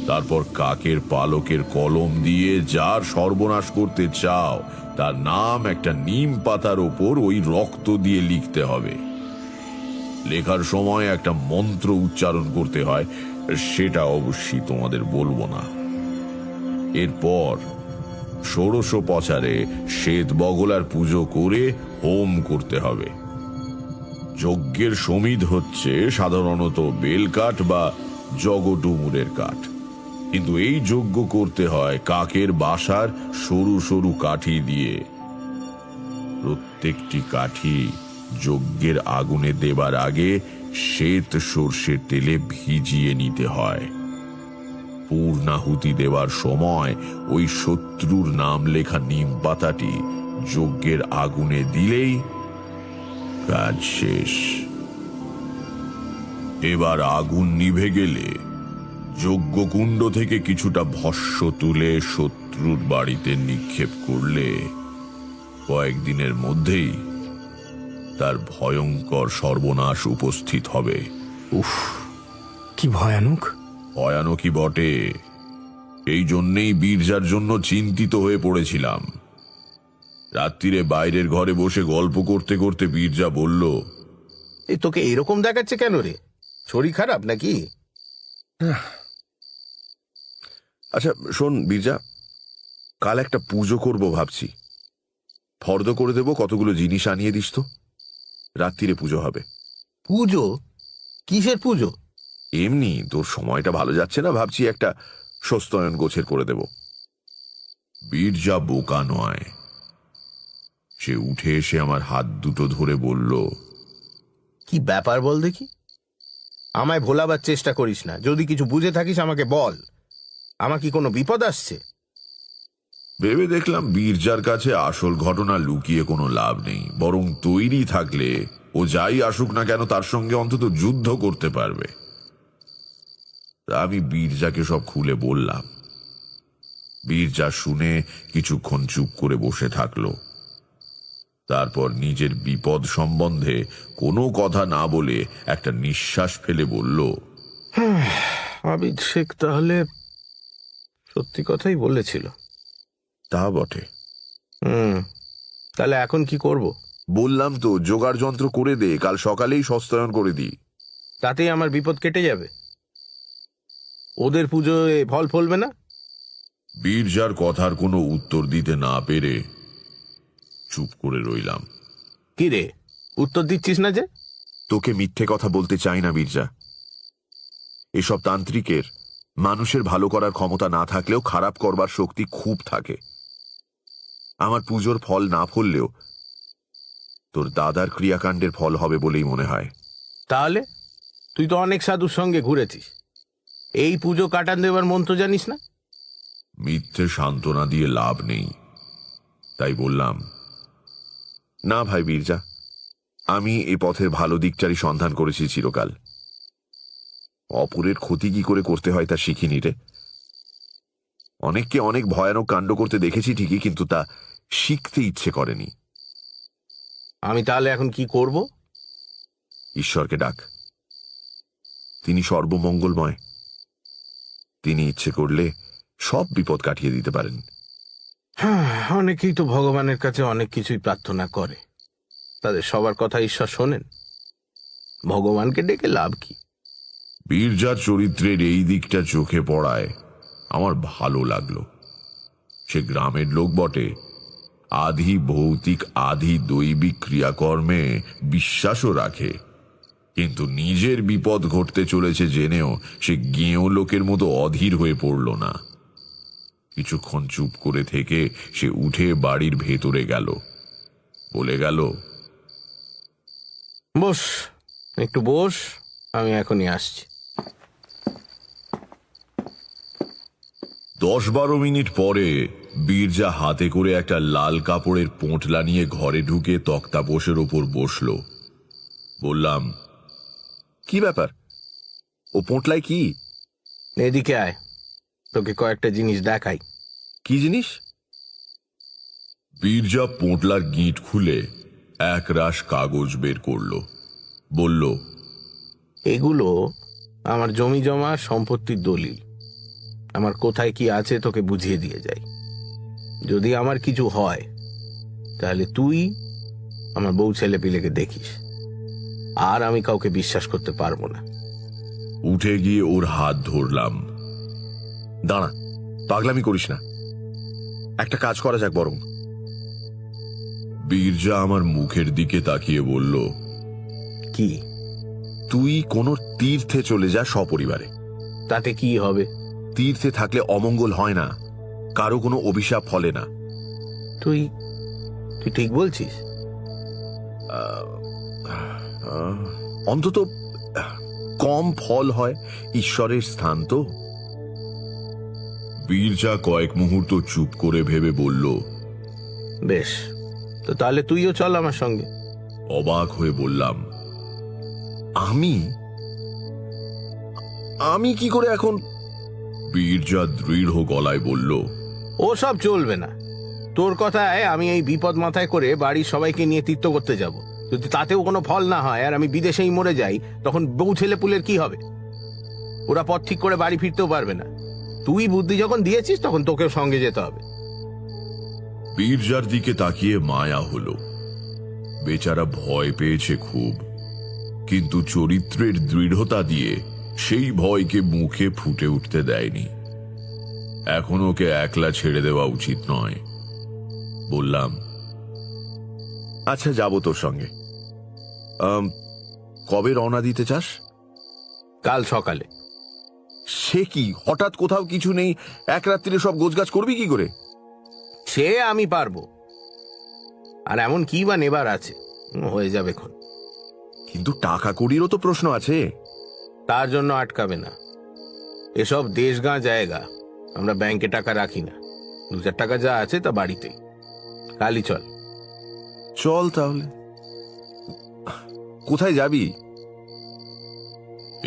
তারপর কাকের পালকের কলম দিয়ে যার সর্বনাশ করতে চাও তার নাম একটা নিম পাতার ওপর ওই রক্ত দিয়ে লিখতে হবে। লেখার সময় একটা মন্ত্র উচ্চারণ করতে হয়, সেটা অবশ্যই তোমাদের বলবো না। এরপর ষোড়শোপচারে শ্বেত বগলার পুজো করে হোম করতে হবে। যজ্ঞের সমিধ হচ্ছে সাধারণত বেলকাঠ বা জগডুমুরের কাঠ, কিন্তু এই যজ্ঞ করতে হয় কাকের বাসার সরু সরু কাঠি দিয়ে। প্রত্যেকটি কাঠি যজ্ঞের আগুনে দেবার আগে শ্বেত সর্ষের তেলে ভিজিয়ে নিতে হয়। পূর্ণাহুতি দেওয়ার সময় ওই শত্রুর নাম লেখা নিম পাতাটি যজ্ঞের আগুনে দিলেই কাজ শেষ। এবার আগুন নিভে গেলে যজ্ঞকুণ্ড থেকে কিছুটা ভস্ম তুলে শত্রুর বাড়িতে নিক্ষেপ করলে কয়েকদিনের মধ্যেই তার ভয়ঙ্কর সর্বনাশ উপস্থিত হবে। উফ, কি ভয়ানক! ভয়ানকই বটে। এই জন্যেই বীরজার জন্য চিন্তিত হয়ে পড়েছিলাম। রাত্রিরে বাইরের ঘরে বসে গল্প করতে করতে বীরজা বলল, এই তোকে এরকম দেখাচ্ছে কেন রে? শরীর খারাপ নাকি? আচ্ছা শোন বীরজা, কাল একটা পুজো করব ভাবছি। ফর্দ করে দেব, কতগুলো জিনিস আনিয়ে দিস তো। রাত্রিরে পুজো হবে। পুজো? কিসের পুজো? এমনি তোর সময়টা ভালো যাচ্ছে না, ভাবছি একটা সস্তয়ন গোছের করে দেব। বীরজা বোকা নয়। সে উঠে এসে আমার হাত দুটো ধরে বলল, কি ব্যাপার বল দেখি। আমায় ভোলাবার চেষ্টা করিস না। যদি কিছু বুঝে থাকিস আমাকে বল। আমার কি কোনো বিপদ আসছে? ভেবে দেখলাম বীরজার কাছে আসল ঘটনা লুকিয়ে কোনো লাভ নেই, বরং তৈরি থাকলে ও যাই আসুক না কেন তার সঙ্গে অন্তত যুদ্ধ করতে পারবে। তা আমি বীরজাকে সব খুলে বললাম। বীরজা শুনে কিছুক্ষণ চুপ করে বসে থাকলো। তারপর নিজের বিপদ সম্বন্ধে কোনো কথা না বলে একটা নিঃশ্বাস ফেলে বলল, আবিদ শেখ তাহলে সত্যি কথাই বলেছিল। তা বটে। তাহলে এখন কি করব? বললাম তো, জোগাড় যন্ত্র করে দে, কাল সকালেই সস্তয়ন করে দিই। তাতেই আমার বিপদ কেটে যাবে? ওদের পুজোয় ফল ফলবে না? বীরজার কথার কোনো উত্তর দিতে না পেরে চুপ করে রইলাম। কি রে, উত্তর দিচ্ছিস না যে? তোকে মিথ্যে কথা বলতে চাই না বীরজা। এসব তান্ত্রিকের মানুষের ভালো করার ক্ষমতা না থাকলেও খারাপ করবার শক্তি খুব থাকে। আমার পুজোর ফল না ফললেও তোর দাদার ক্রিয়াকাণ্ডের ফল হবে বলেই মনে হয়। তাহলে তুই তো অনেক সাধুর সঙ্গে ঘুরেছিস, এই পুজো কাটান দেবার মন্ত্র জানিস না? মিথ্যে সান্ত্বনা দিয়ে লাভ নেই, তাই বললাম, না ভাই বীরজা, আমি এ পথের ভালো দিকটারই সন্ধান করেছি চিরকাল। অপরের ক্ষতি কি করে করতে হয় তা শিখিনি রে। অনেককে অনেক ভয়ানক কাণ্ড করতে দেখেছি ঠিকই, কিন্তু তা শিখতে ইচ্ছে করেনি। আমি তাহলে এখন কি করব? ঈশ্বরকে ডাক, তিনি সর্বমঙ্গলময়। তিনি ইচ্ছে করলে সব বিপদ কাটিয়ে দিতে পারেন। অনেকেই তো ভগবানের কাছে অনেক কিছুই প্রার্থনা করে, তাদের সবার কথা ঈশ্বর শোনেন। ভগবানকে ডেকে লাভ কি? বীরজার চরিত্রের এই দিকটা চোখে পড়ায় আমার ভালো লাগলো। সে গ্রামের লোক বটে, আধি ভৌতিক আধি দৈবিক ক্রিয়াকর্মে বিশ্বাসও রাখে, কিন্তু নিজের বিপদ ঘটতে চলেছে জেনেও সে গেঁয়ো লোকের মতো অধীর হয়ে পড়ল না। কিছুক্ষণ চুপ করে থেকে সে উঠে বাড়ির ভেতরে গেল, বলে গেল, বস, একটু বস, আমি এখনই আসছি। 10-12 মিনিট পরে বীরজা হাতে করে একটা লাল কাপড়ের পোঁটলা নিয়ে ঘরে ঢুকে তক্তাপোষের ওপর বসল। বললাম, কি ব্যাপার? ও পোঁটলায় কি? এদিকে আয়, তোকে কয়েকটা জিনিস দেখাই। কি জিনিস? বীরজা পোঁটলার গিঁট খুলে এক রাশ কাগজ বের করল। বলল, এগুলো আমার জমি জমা সম্পত্তির দলিল। আমার কোথায় কি আছে তোকে বুঝিয়ে দিয়ে যাই। যদি আমার কিছু হয় তাহলে তুই আমার বউ ছেলে পিলেকে দেখিস, আর আমি কাউকে বিশ্বাস করতে পারবো না। উঠে গিয়ে ওর হাত ধরলাম। দাঁড়া, পাগলামি করিস না, একটা কাজ করা যাক বরং। বীরজা আমার মুখের দিকে তাকিয়ে বলল, কি? তুই কোনো তীর্থে চলে যা সপরিবারে। তাতে কি হবে? তীর্থে থাকলে অমঙ্গল হয় না, কারো কোনো অভিশাপ ফলে না। তুই তুই ঠিক বলছিস? অন্তত কম ফল হয়, ঈশ্বরের স্থান তো। বীরজা কয়েক মুহূর্ত চুপ করে ভেবে বলল, বেশ, তো তাহলে তুইও চল আমার সঙ্গে। অবাক হয়ে বললাম, আমি আমি কি করে এখন? বীরজা দৃঢ় গলায় বলল, ও সব চলবে না। তোর কথায় আমি এই বিপদ মাথায় করে বাড়ির সবাইকে নিয়ে তীর্থ করতে যাব। যদি তাতেও কোনো ফল না হয় আর আমি বিদেশেই মরে যাই, তখন বউ ছেলে পুলের কি হবে? ওরা পথ ঠিক করে বাড়ি ফিরতেও পারবে না। তুই বুদ্ধি যখন দিয়েছিস তখন তোকেও সঙ্গে যেতে হবে। বীরজার দিকে তাকিয়ে মায়া হলো। বেচারা ভয় পেয়েছে খুব, কিন্তু চরিত্রের দৃঢ়তা দিয়ে সেই ভয়কে মুখে ফুটে উঠতে দেয়নি। এখন ওকে একলা ছেড়ে দেওয়া উচিত নয়। বললাম, আচ্ছা, যাব তোর সঙ্গে। কবে রওনা দিতে চাস? কাল সকালে। সে কি, হঠাৎ কোথাও কিছু নেই, এক রাত্রিরে সব গোছগাছ করবি কি করে? সে আমি পারবো। আর এমন কি বা নেবার আছে, হয়ে যাবে এখন। কিন্তু টাকা কড়িরও তো প্রশ্ন আছে। তার জন্য আটকাবে না। এসব দেশগাঁ জায়গা, আমরা ব্যাংকে টাকা রাখি না। 2-4 টাকা যা আছে তা বাড়িতে। কালই চল। চল তাহলে। কোথায় যাবি?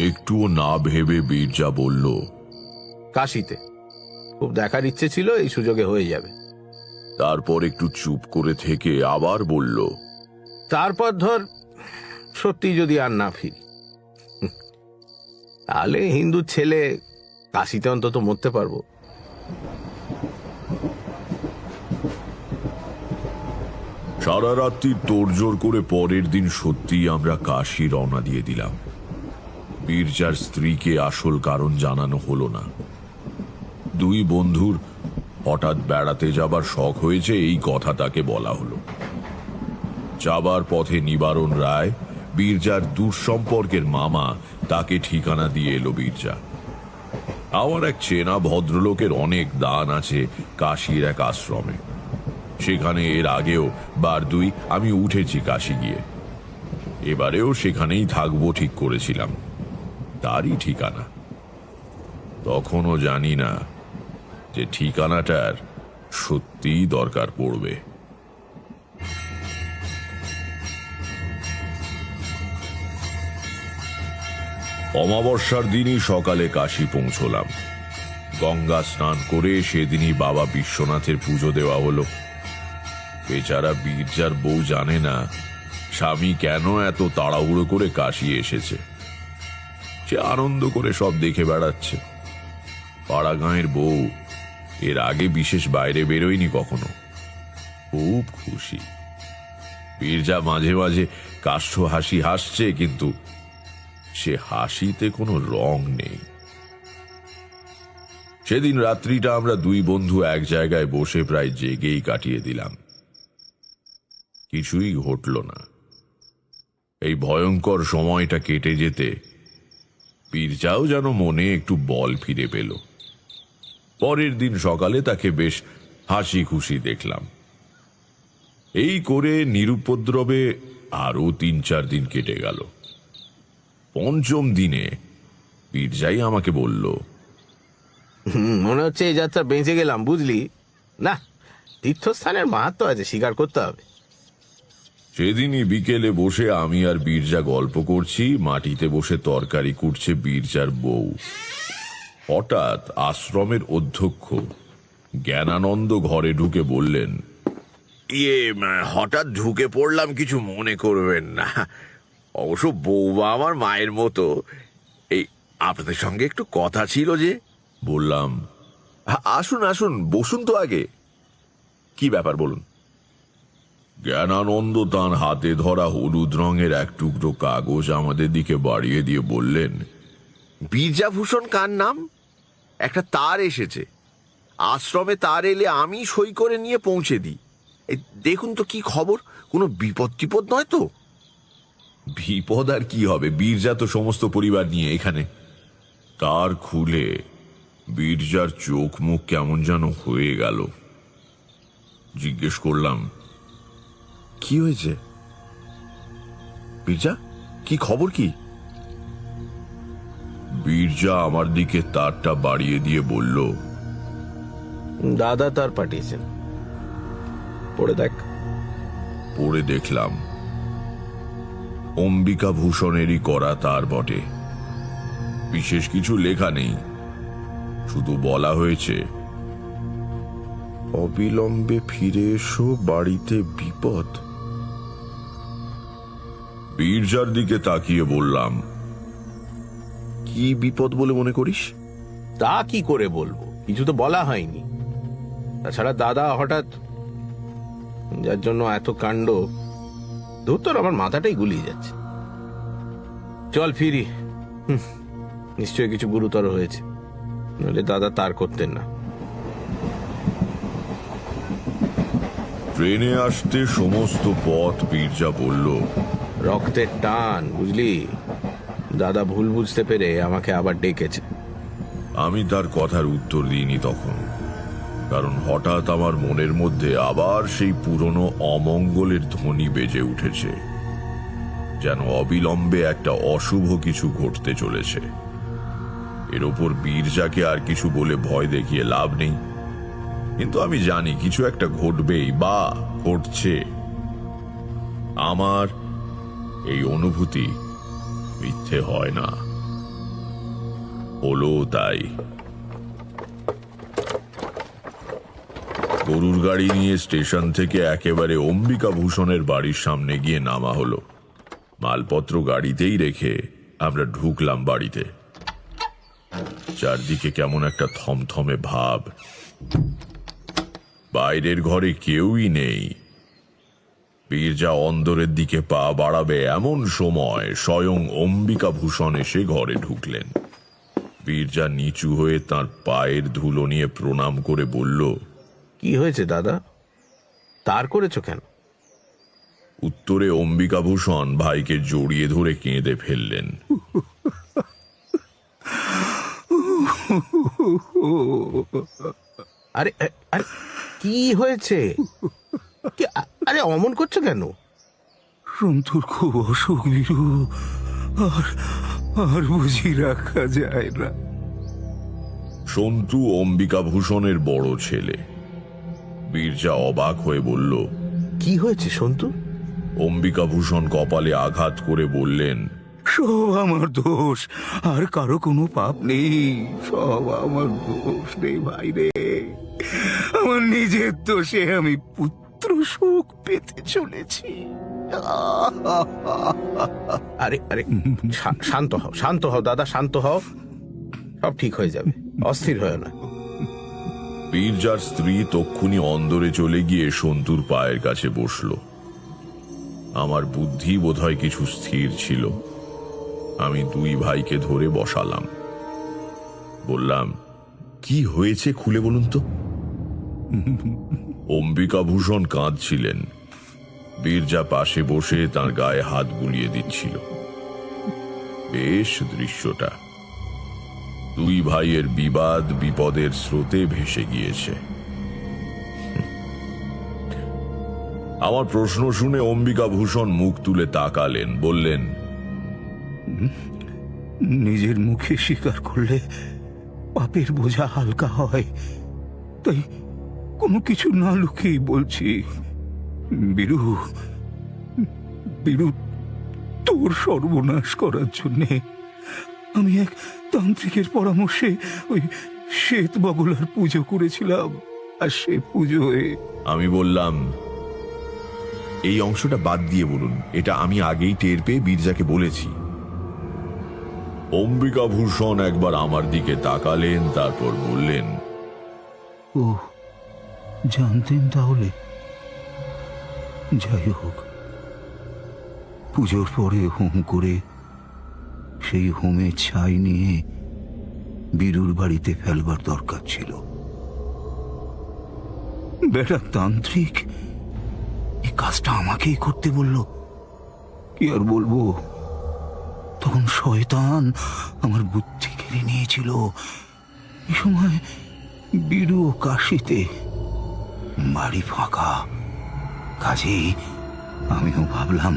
একটুও না ভেবে বীরজা বলল, কাশিতে। খুব দেখার ইচ্ছে ছিল, এই সুযোগে হয়ে যাবে। তারপর একটু চুপ করে থেকে আবার বলল, তারপর ধর সত্যি যদি আর না ফিরি, তাহলে হিন্দুর ছেলে কাশিতে অন্তত মরতে পারবো। সারা রাত্রি তোড়জোড় করে পরের দিন সত্যিই আমরা কাশী রওনা দিয়ে দিলাম। বীরজার স্ত্রীকে আসল কারণ জানানো হলো না। দুই বন্ধুর হঠাৎ বেড়াতে যাবার শখ হয়েছে, এই কথা তাকে বলা হলো। যাবার পথে নিবারণ রায়, বীরজার দূর সম্পর্কের মামা, তাকে ঠিকানা দিয়ে এলো বীরজা। আমার এক চেনা ভদ্রলোকের অনেক দান আছে কাশীর এক আশ্রমে। সেখানে এর আগেও বার দুই আমি উঠেছি কাশী গিয়ে। এবারেও সেখানেই থাকবো ঠিক করেছিলাম। তারই ঠিকানা। তখনও জানি না যে ঠিকানাটার সত্যিই দরকার পড়বে। অমাবস্যার দিনই সকালে কাশী পৌঁছলাম। গঙ্গা স্নান করে সেদিনই বাবা বিশ্বনাথের পুজো দেওয়া হলো। বেচারা বীরজার বউ জানে না স্বামী কেন এত তাড়াহুড়ো করে কাশী এসেছে। সে আনন্দ করে সব দেখে বেড়াচ্ছে। পাড়া গাঁয়ের বউ এর আগে বিশেষ বাইরে বেরোয়নি কখনো। খুব খুশি। বীরজা মাঝে মাঝে কাষ্ঠ হাসি হাসছে, কিন্তু সে হাসিতে কোনো রং নেই। সেদিন রাত্রিটা আমরা দুই বন্ধু এক জায়গায় বসে প্রায় জেগেই কাটিয়ে দিলাম। কিছুই ঘটল না। এই ভয়ঙ্কর সময়টা কেটে যেতে বীরজাও যেন মনে একটু বল ফিরে পেল। পরের দিন সকালে তাকে বেশ হাসি খুশি দেখলাম। এই করে নিরুপদ্রবে আরো 3-4 দিন কেটে গেল। পঞ্চম দিনে বীরজাই আমাকে বলল, মনে হচ্ছে এই যাত্রা বেঁচে গেলাম, বুঝলি না? তীর্থস্থানের মাহাত্ম্য আছে, স্বীকার করতে হবে। সেদিনই বিকেলে বসে আমি আর বীরজা গল্প করছি, মাটিতে বসে তরকারি কুটছে বীরজার বউ। হঠাৎ আশ্রমের অধ্যক্ষ জ্ঞানানন্দ ঘরে ঢুকে বললেন, হঠাৎ ঢুকে পড়লাম, কিছু মনে করবেন না। অবশ্য বৌমা আমার মায়ের মতো। এই আপনাদের সঙ্গে একটু কথা ছিল যে। বললাম, আসুন আসুন, বসুন তো আগে। কি ব্যাপার বলুন। জ্ঞানানন্দ তাঁর হাতে ধরা হলুদ রঙের এক টুকরো কাগজ আমাদের দিকে বাড়িয়ে দিয়ে বললেন, বীরজাভূষণ কার নাম? একটা তার এসেছে, আশ্রমে তার এলে আমি সই করে নিয়ে পৌঁছে দিই। এই দেখুন তো কি খবর, কোনো বিপদ টিপদ নয় তো? বিপদ আর কি হবে, বীরজা তো সমস্ত পরিবার নিয়ে এখানে। তার খুলে বীরজার চোখ মুখ কেমন যেন হয়ে গেল। জিজ্ঞেস করলাম, কি হয়েছে বীরজা, কি খবর কি? বীরজা আমার দিকে তারটা বাড়িয়ে দিয়ে বলল, দাদা তার পাঠিয়েছেন, পড়ে দেখ। পড়ে দেখলাম, অম্বিকা ভূষণেরই করা তার বটে। বিশেষ কিছু লেখা নেই, শুধু বলা হয়েছে, অবিলম্বে ফিরে এসো, বাড়িতে বিপদ। বীরজার দিকে তাকিয়ে বললাম, কি বিপদ বলে মনে করিস? তা কি করে বলবো, কিছু তো বলা হয়নি। তাছাড়া দাদা হঠাৎ, যার জন্য এত কাণ্ড, ধুত্তর আমার মাথাটাই গুলিয়ে যাচ্ছে। চল ফিরি, নিশ্চয়ই কিছু গুরুতর হয়েছে, নইলে দাদা তার করতেন না। ট্রেনে আসতে সমস্ত পথ বীরজা বলল, রক্তের টান, বুঝলি, দাদা ভুল বুঝতে পেরে আমাকে আবার ডেকেছে। আমি তার কথার উত্তর দিইনি তখন, কারণ হঠাৎ আমার মনের মধ্যে আবার সেই পুরনো অমঙ্গলের ধ্বনি বেজে উঠেছে, যেন অবিলম্বে একটা অশুভ কিছু ঘটতে চলেছে। এর ওপর বীরজাকে আর কিছু বলে ভয় দেখিয়ে লাভ নেই, কিন্তু আমি জানি কিছু একটা ঘটবেই বা ঘটছে। আমার এই অনুভূতি মিথ্যে হয় না, হলো তাই। গরুর গাড়ি নিয়ে স্টেশন থেকে একেবারে অম্বিকা ভূষণের বাড়ির সামনে গিয়ে নামা হলো। মালপত্র গাড়িতেই রেখে আমরা ঢুকলাম বাড়িতে। চারদিকে কেমন একটা থমথমে ভাব, বাইরের ঘরে কেউই নেই। বীরজা অন্দরের দিকে পা বাড়াবে এমন সময় স্বয়ং অম্বিকা ভূষণ এসে ঘরে ঢুকলেন। বীরজা নিচু হয়ে তার পায়ের ধুলো নিয়ে প্রণাম করে বলল, কি হয়েছে দাদা, তার করেছো কেন? উত্তরে অম্বিকা ভূষণ ভাইকে জড়িয়ে ধরে কেঁদে ফেললেন। আরে আরে কি হয়েছে? আরে অমন করছো কেন? সন্তুর খুব অসুখ বীরু, আর বুঝি রাখা যায় না। সন্তু অম্বিকা ভূষণের বড় ছেলে। বীরজা অবাক হয়ে বলল, কি হয়েছে সন্তু? অম্বিকা ভূষণ কপালে আঘাত করে বললেন, সব আমার দোষ, আর কারো কোনো পাপ নেই, সব আমার দোষ নেই ভাই রে। আমার নিজের দোষে আমি পুত্র শোক পেতে চলেছি। আরে আরে শান্ত হও, শান্ত হও দাদা, শান্ত হও, সব ঠিক হয়ে যাবে, অস্থির হয় না। বীরজার স্ত্রী তক্ষুনি অন্দরে চলে গিয়ে সন্তুর পায়ের কাছে বসল। আমার বুদ্ধি বোধহয় কিছু স্থির ছিল। আমি দুই ভাইকে ধরে বসালাম, বললাম, কি হয়েছে খুলে বলুন তো। অম্বিকা ভূষণ কাঁদছিলেন। বীরজা পাশে বসে তার গায়ে হাত বুলিয়ে দিচ্ছিল। বেশ দৃশ্যটা। দুই ভাইয়ের বিবাদ বিপদের স্রোতে ভেসে গিয়েছে। আমার প্রশ্ন শুনে অম্বিকা ভূষণ মুখ তুলে তাকালেন, বললেন, নিজের মুখে স্বীকার করলে পাপের বোঝা হালকা হয়, তাই কোনো কিছু না লুকিয়ে বলছি। বীরু, বীরু, তোর সর্বনাশ করার জন্যে আমি এক তান্ত্রিকের পরামর্শে ওই শ্বেত বগলার পুজো করেছিলাম, আর সে পুজোয় আমি বললাম, এই অংশটা বাদ দিয়ে বলুন, এটা আমি আগেই টের পেয়ে বীরজাকে বলেছি। অম্বিকা ভূষণ একবার আমার দিকে তাকালেন, তারপর বললেন, ও জানতেন তাহলে? যাই হোক, পুজোর পরে হোম করে সেই হোমের ছাই নিয়ে বীরুর বাড়িতে ফেলবার দরকার ছিল। বেটা তান্ত্রিক এই কাজটা আমাকেই করতে বলল। কি আর বলবো, তখন শয়তান আমার বুদ্ধি কেড়ে নিয়েছিল। এই সময় বীরু ও কাশিতে, বাড়ি ফাঁকা। কাজেই আমিও ভাবলাম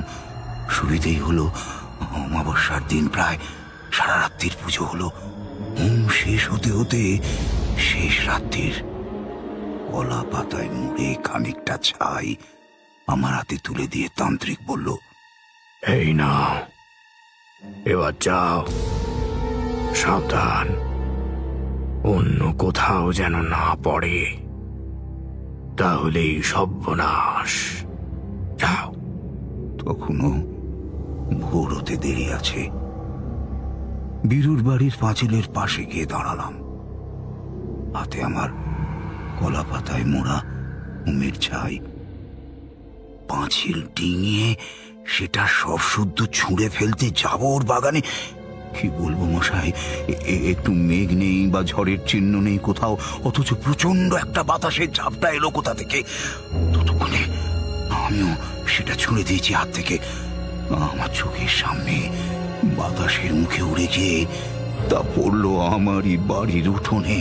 সুবিধেই হলো। অমাবস্যার দিন প্রায় সারা রাত্রির পুজো হলো। হোম শেষ হতে হতে শেষ রাত্রির কলা পাতায় মুড়ে খানিকটা ছাই আমার হাতে তুলে দিয়ে তান্ত্রিক বলল, এই নাও, এবার যাও, সাবধান, অন্য কোথাও যেন না পড়ে, তাহলেই সর্বনাশ। যাও। তখনও ভোর হতে দেরি আছে। বীরুর বাড়ির পাঁচিলের পাশে গিয়ে দাঁড়ালাম। হাতে আমার কলা পাতায় মোড়া হোমের ছাই। পাঁচিল ডিঙিয়ে সেটা সব শুদ্ধ ছুঁড়ে ফেলতে যাব ওর বাগানে। কি বলবো মশাই, একটু মেঘ নেই বা ঝড়ের চিহ্ন নেই কোথাও, অথচ প্রচন্ড একটা বাতাসের ঝাপটা এলো কোথা থেকে। ততক্ষণে আমিও সেটা ছুঁড়ে দিয়েছি হাত থেকে। আমার চোখের সামনে বাতাসের মুখে উড়ে গিয়ে তা পড়লো আমারই বাড়ির উঠোনে।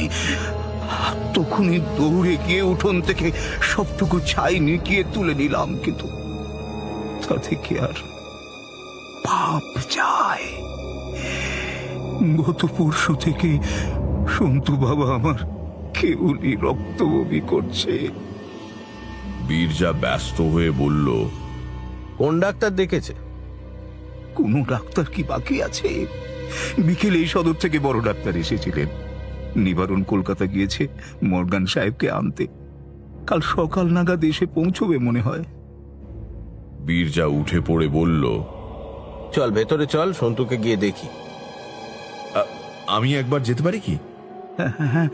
তখনই দৌড়ে গিয়ে উঠোন থেকে সবটুকু ছাই নিকিয়ে তুলে নিলাম, কিন্তু তাতে কি আর পাপ যায়? গত পরশু থেকে সন্তু বাবা আমার কেবলই রক্ত বমি করছে। বীরজা ব্যস্ত হয়ে বলল, কোন ডাক্তার দেখেছে? কোনো ডাক্তার কি বাকি আছে? বিকেলে এই সদর থেকে বড় ডাক্তার এসেছিলেন। নিবারণ কলকাতা গিয়েছে মর্গান সাহেবকে আনতে। কাল সকাল নাগাদ এসে পৌঁছবে মনে হয়। বীরজা উঠে পড়ে বলল, চল ভেতরে চল, সন্তুকে গিয়ে দেখি। আমি একবার যেতে পারি কি? হ্যাঁ,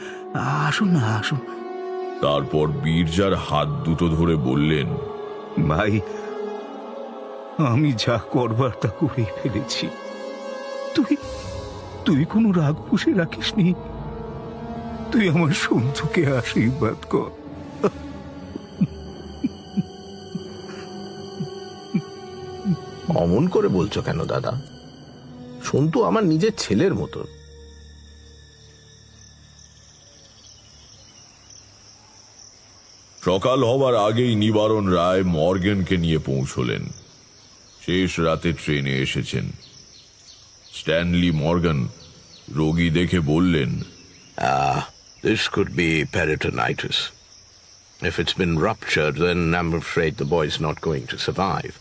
আসুন না, আসুন। তারপর বীরজার হাত দুটো ধরে বললেন, ভাই, আমি যা করবার তা করেই ফেলেছি। তুই কোনো রাগ পুষে রাখিসনি। তুই আমার সন্তুকে আশীর্বাদ কর। অমন করে বলছো কেন দাদা? সন্তু আমার নিজের ছেলের মতো। সকাল হবার আগেই নিবারণ রায় মর্গেনকে নিয়ে পৌঁছলেন। শেষ রাতে ট্রেনে এসেছেন। স্ট্যানলি মর্গান রোগী দেখে বললেন, This could be peritonitis. If it's been ruptured, then I'm afraid the boy's not going to survive.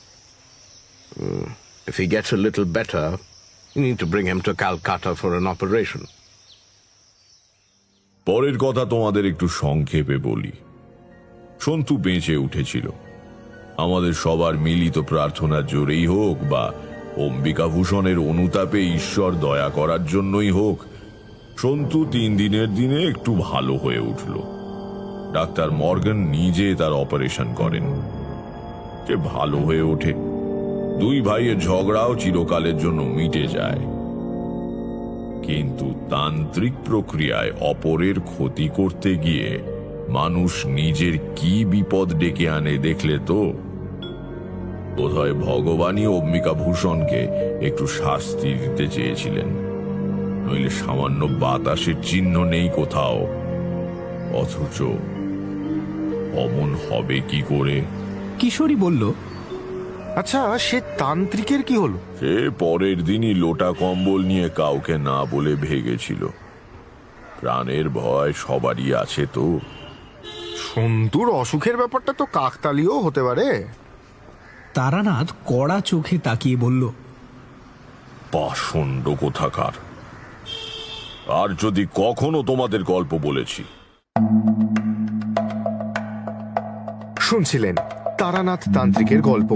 If he gets a little better, you need to bring him to Calcutta for an operation. পরের কথা তোমাদের একটু সংক্ষেপে বলি। সন্তু বেঁচে উঠেছিল। আমাদের সবার মিলিত প্রার্থনার জোরেই হোক বা অম্বিকাভূষণের অনুতাপে ঈশ্বর দয়া করার জন্যই হোক, সন্তু 3 দিনের দিনে একটু ভালো হয়ে উঠল। ডাক্তার মর্গান নিজে তার অপারেশন করেন। যে ভালো হয়ে ওঠে, 2 ভাইয়ের ঝগড়াও চিরকালের জন্য মিটে যায়। কিন্তু তান্ত্রিক প্রক্রিয়ায় অপরের ক্ষতি করতে গিয়ে মানুষ নিজের কি বিপদ ডেকে আনে দেখলে তো? বোধহয় ভগবানই অম্বিকাভূষণকে একটু শাস্তি দিতে চেয়েছিলেন, নইলে সামান্য বাতাসের চিহ্ন নেই কোথাও। অথচ অমন হবে কি করে? কিশোরী বলল, আচ্ছা, সে তান্ত্রিকের কি হলো? সে পরের দিনই লোটা কম্বল নিয়ে কাউকে না বলে ভেগেছিল। প্রাণের ভয় সবারই আছে তো। সন্তুর অসুখের ব্যাপারটা তো কাকতালীয় হতে পারে। তারানাথ কড়া চোখে তাকিয়ে বলল, পাষণ্ড কোথাকার! আর যদি কখনো তোমাদের গল্প বলেছি। শুনছিলেন তারানাথ তান্ত্রিকের গল্প।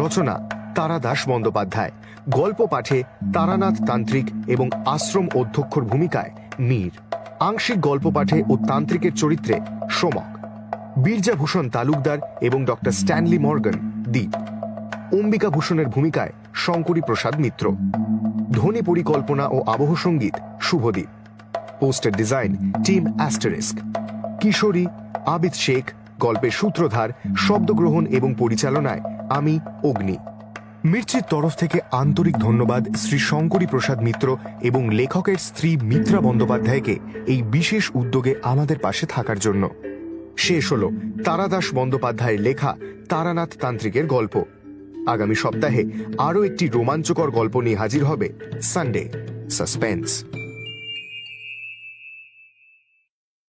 রচনা তারাদাস বন্দ্যোপাধ্যায়। গল্প পাঠে তারানাথ তান্ত্রিক এবং আশ্রম অধ্যক্ষর ভূমিকায় মীর। আংশিক গল্প পাঠে ও তান্ত্রিকের চরিত্রে সোমক, বীরজাভূষণ তালুকদার এবং doctor Stanley Morgan Deep, Ambika ভূষণের ভূমিকায় শঙ্করী প্রসাদ মিত্র, ধ্বনি পরিকল্পনা ও আবহ সঙ্গীত Subhadeep, poster design team asterisk, Kishori Abid Sheikh, গল্পের সূত্রধার, শব্দগ্রহণ এবং পরিচালনায় আমি অগ্নি। মির্চির তরফ থেকে আন্তরিক ধন্যবাদ শ্রী শঙ্করী প্রসাদ মিত্র এবং লেখকের স্ত্রী মিত্রা বন্দ্যোপাধ্যায়কে এই বিশেষ উদ্যোগে আমাদের পাশে থাকার জন্য। শেষ হল তারাদাস বন্দ্যোপাধ্যায়ের লেখা তারানাথ তান্ত্রিকের গল্প। আগামী সপ্তাহে আরও একটি রোমাঞ্চকর গল্প নিয়ে হাজির হবে সানডে সাসপেন্স।